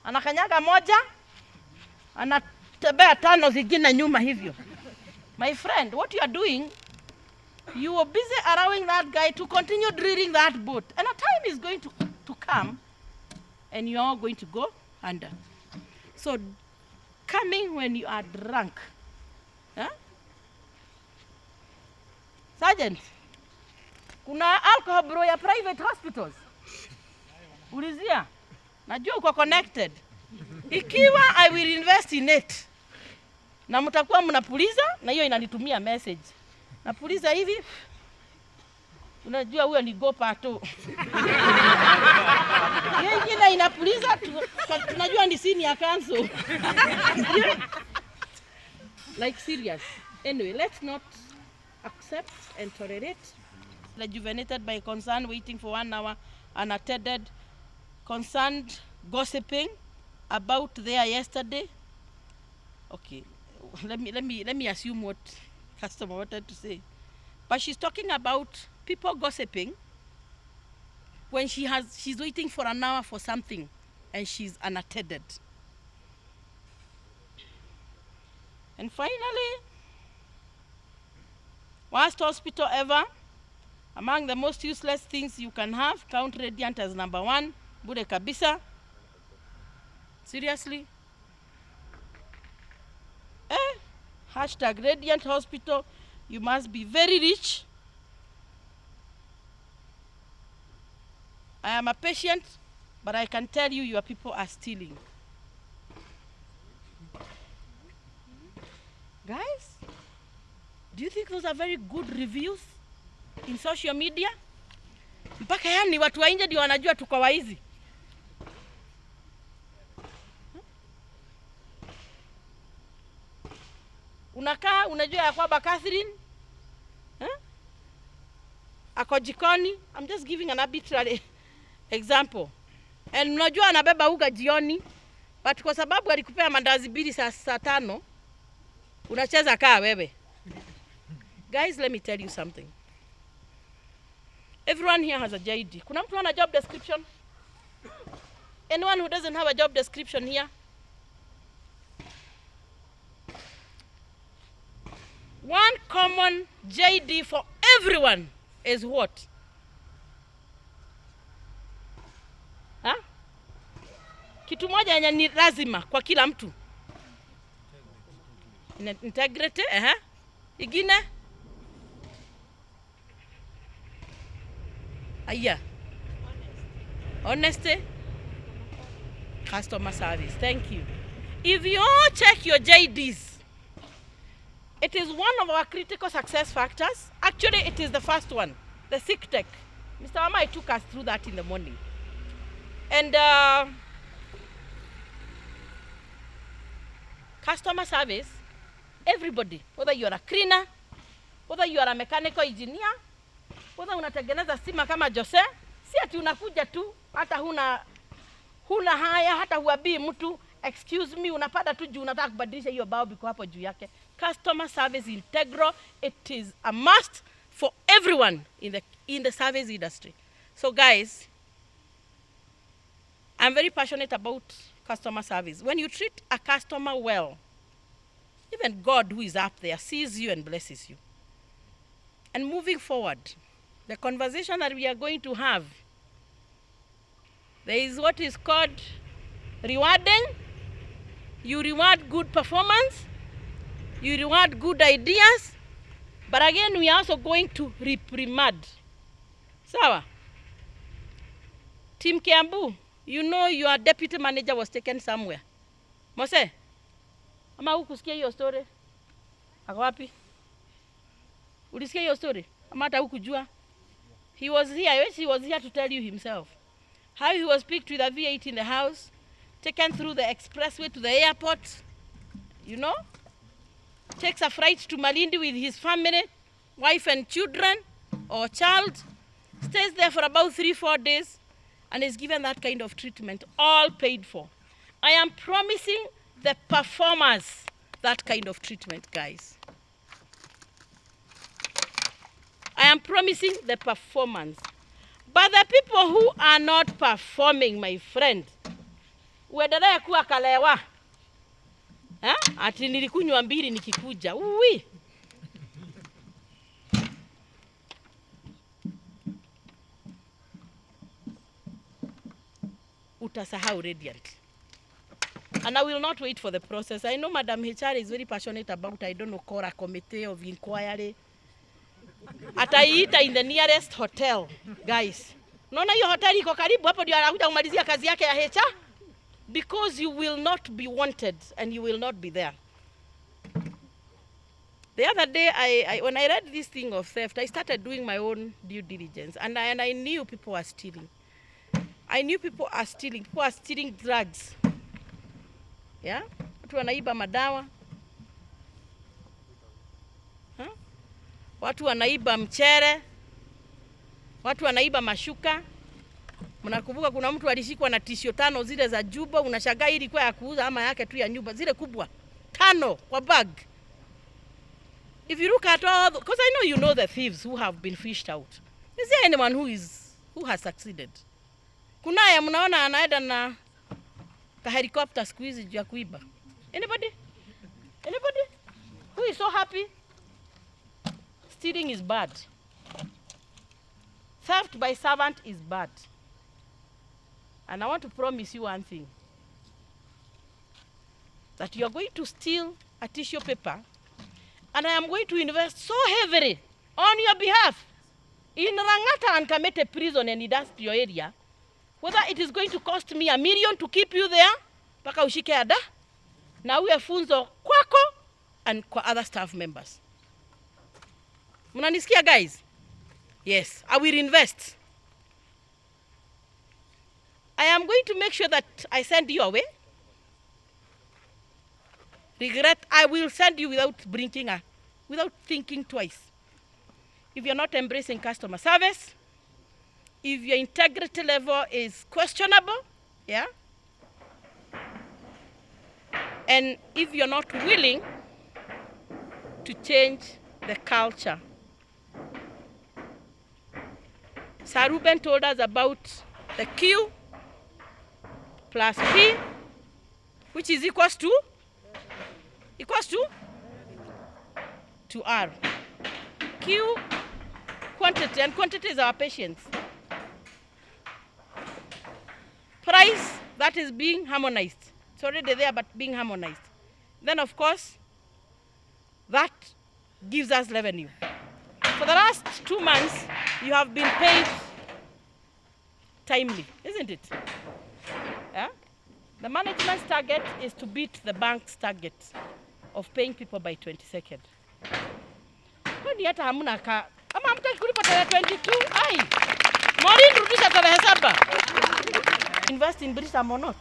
anakanyaga moja, anatembea tano zingine nyuma hivyo. My friend, what you are doing, you are busy allowing that guy to continue drilling that boat. And a time is going to come and you are going to go under. So coming when you are drunk. Huh? Sergeant, kuna alcohol bureau ya private hospitals. Ulizia, najua uko connected. Ikiwa I will invest in it, na mtakuwa mnapuliza, na hiyo inanitumia message. Napuliza hivi, unajua huyo ni gopa tu. Hiyo ingine inapuliza, tunajua ni senior council. Like serious. Anyway, let's not accept and tolerate. Rejuvenated by concern, waiting for 1 hour, unattended, concerned, gossiping about there yesterday. Okay, let me assume what customer wanted to say. But she's talking about people gossiping when she's waiting for an hour for something and she's unattended. And finally, worst hospital ever, among the most useless things you can have, count Radiant as number 1, bure kabisa. Seriously? Hashtag Radiant Hospital, you must be very rich. I am a patient, but I can tell you your people are stealing. Guys, do you think those are very good reviews in social media? Mpaka yani watu wa nje ndio wanajua tuko waizi. Unakaa unajua ya kwamba Catherine ako jikoni. I'm just giving an arbitrary example. And unajua anabeba uga jioni, but kwa sababu alikupea mandazi 2 saa 5, unacheza kaa wewe. Guys, let me tell you something. Everyone here has a JD. Kuna mtu ana job description? Anyone who doesn't have a job description here? One common JD for everyone is what? Kitu moja yenye ni lazima kwa kila mtu. Integrity, Igine? Aya. Honesty. Customer service. Thank you. If you all check your JDs, it is one of our critical success factors. Actually, it is the first one, the sick tech. Mr. Amai took us through that in the morning. And customer service Everybody, whether you are a cleaner, whether you are a mechanical engineer, whether unatengeneza stima kama Jose, si ati unakuja tu hata huna haya, hata huabii mtu excuse me, unapata tu juu unataka kubadilisha hiyo bao biko hapo juu yake. Customer service integral, it is a must for everyone in the service industry. So guys, I'm very passionate about customer service. When you treat a customer well, even God who is up there sees you and blesses you. And moving forward, the conversation that we are going to have, there is what is called rewarding. You reward good performance, you reward good ideas, but again we are also going to reprimand. Sawa? Team Kiambu, you know your deputy manager was taken somewhere. Mose, ama hukusikia hiyo story? Ako wapi? Ulisikia hiyo story? Ama hata hukujua? He was here. Yes, he was here to tell you himself. How he was picked with a V8 in the house, taken through the expressway to the airport, you know, takes a flight to Malindi with his family, wife and children, or child, stays there for about 3-4 days, and is given that kind of treatment, all paid for. I am promising the performers that kind of treatment, guys. I am promising the performance. But the people who are not performing, my friend, uendelee kuwa kalewa. Ati nilikunywa mbili nikikuja. Uwi. Utasahau Radiant. And I will not wait for the process. I know Madam HR is very passionate about, I don't know, call a committee of inquiry. Ataiita in the nearest hotel, guys. Unaona hiyo hotel iko karibu hapo, ndio anakuja kumalizia kazi yake ya HR, because you will not be wanted and you will not be there. The other day, when I read this thing of theft, I started doing my own due diligence, and I knew people were stealing. I knew people are stealing. People are stealing drugs. Yeah, watu wanaiba madawa. Watu wanaiba mchere, watu wanaiba mashuka. Mnakumbuka kuna mtu alishikwa na tishio 5 zile za Juba, unashangaa hili kwa ya kuuza ama yake tu ya nyumba, zile kubwa 5 kwa bag. If you look at all, because I know you know the thieves who have been fished out. Is there anyone who has succeeded? Kunaye mnaona anaenda na ka helicopter siku hizi juu ya kuiba. Anybody? Anybody? Who is so happy? Stealing is bad. Theft by servant is bad. And I want to promise you one thing. That you are going to steal a tissue paper, and I am going to invest so heavily on your behalf in Rangata and Kamete prison and industrial area, whether it is going to cost me $1 million to keep you there, paka ushike ada, na uwe funzo kwako and kwa other staff members. Mnanisikia, guys? Yes, I will invest. I am going to make sure that I send you away. Regret, I will send you without thinking twice. If you're not embracing customer service, if your integrity level is questionable, yeah, and if you're not willing to change the culture. Sir Ruben told us about the Q plus P, which is equals to R. Q, quantity, and quantity is our patience. Price, that is being harmonized. It's already there, but being harmonized. Then, of course, that gives us revenue. For the last 2 months, you have been paid timely, isn't it? Yeah? The management's target is to beat the bank's target of paying people by 22nd. Kwani hata hamuna ka ama hamtaki kulipa tarehe 22? Ai. Maureen, rudisha tarehe 7. Invest in Britam or not?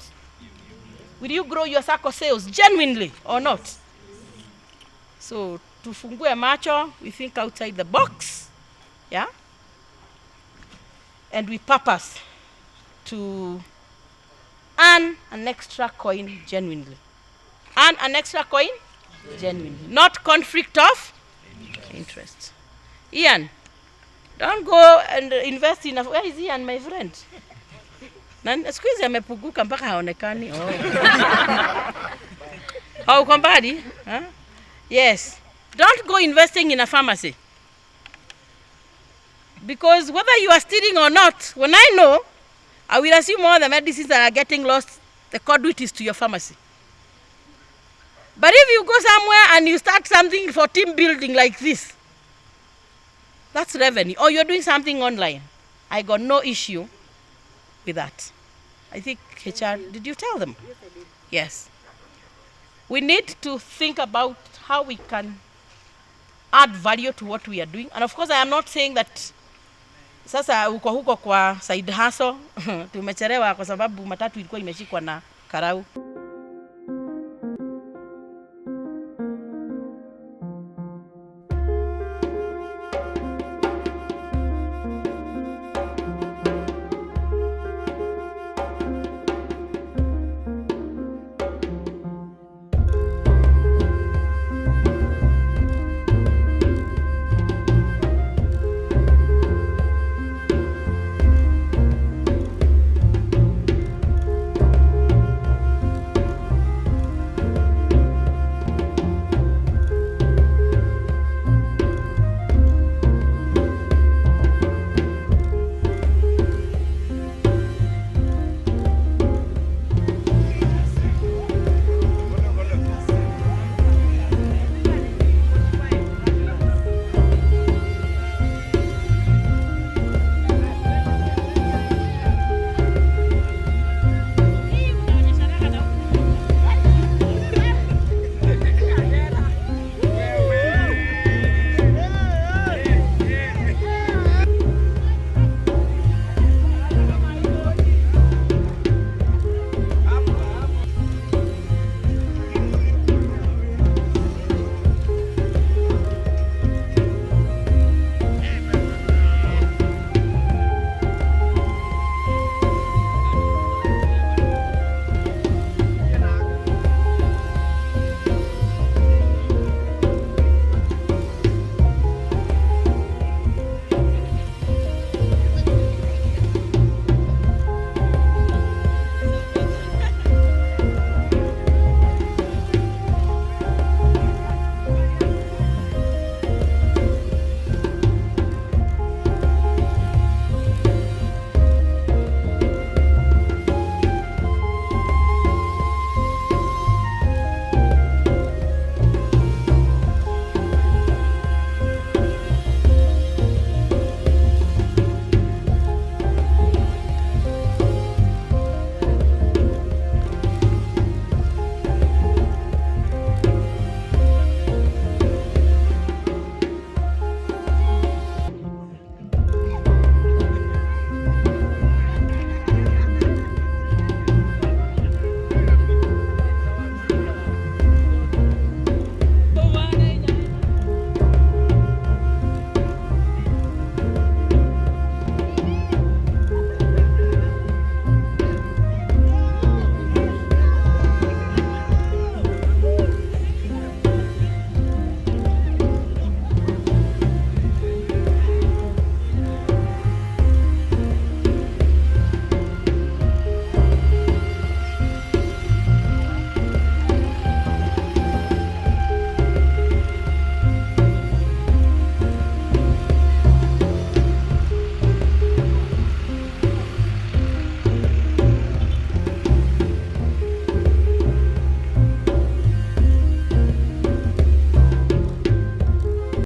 Will you grow your circle sales genuinely or not? So tufungue macho, we think outside the box, yeah? And we purpose to earn an extra coin genuinely. Earn an extra coin genuinely. Not conflict of interest. Ian, don't go and invest in where is Ian, my friend? Siku hizi amepuguka mpaka haonekani. How company? Huh? Yes. Don't go investing in a pharmacy. Because whether you are stealing or not, when I know, I will assume all the medicines that are getting lost, the conduit is to your pharmacy. But if you go somewhere and you start something for team building like this, that's revenue. Or you're doing something online. I got no issue with that. I think HR, did you tell them? Yes, I did. Yes. We need to think about how we can add value to what we are doing. And of course, I am not saying that sasa uko huko kwa side hustle tumechelewa kwa sababu matatu ilikuwa imeshikwa na karau.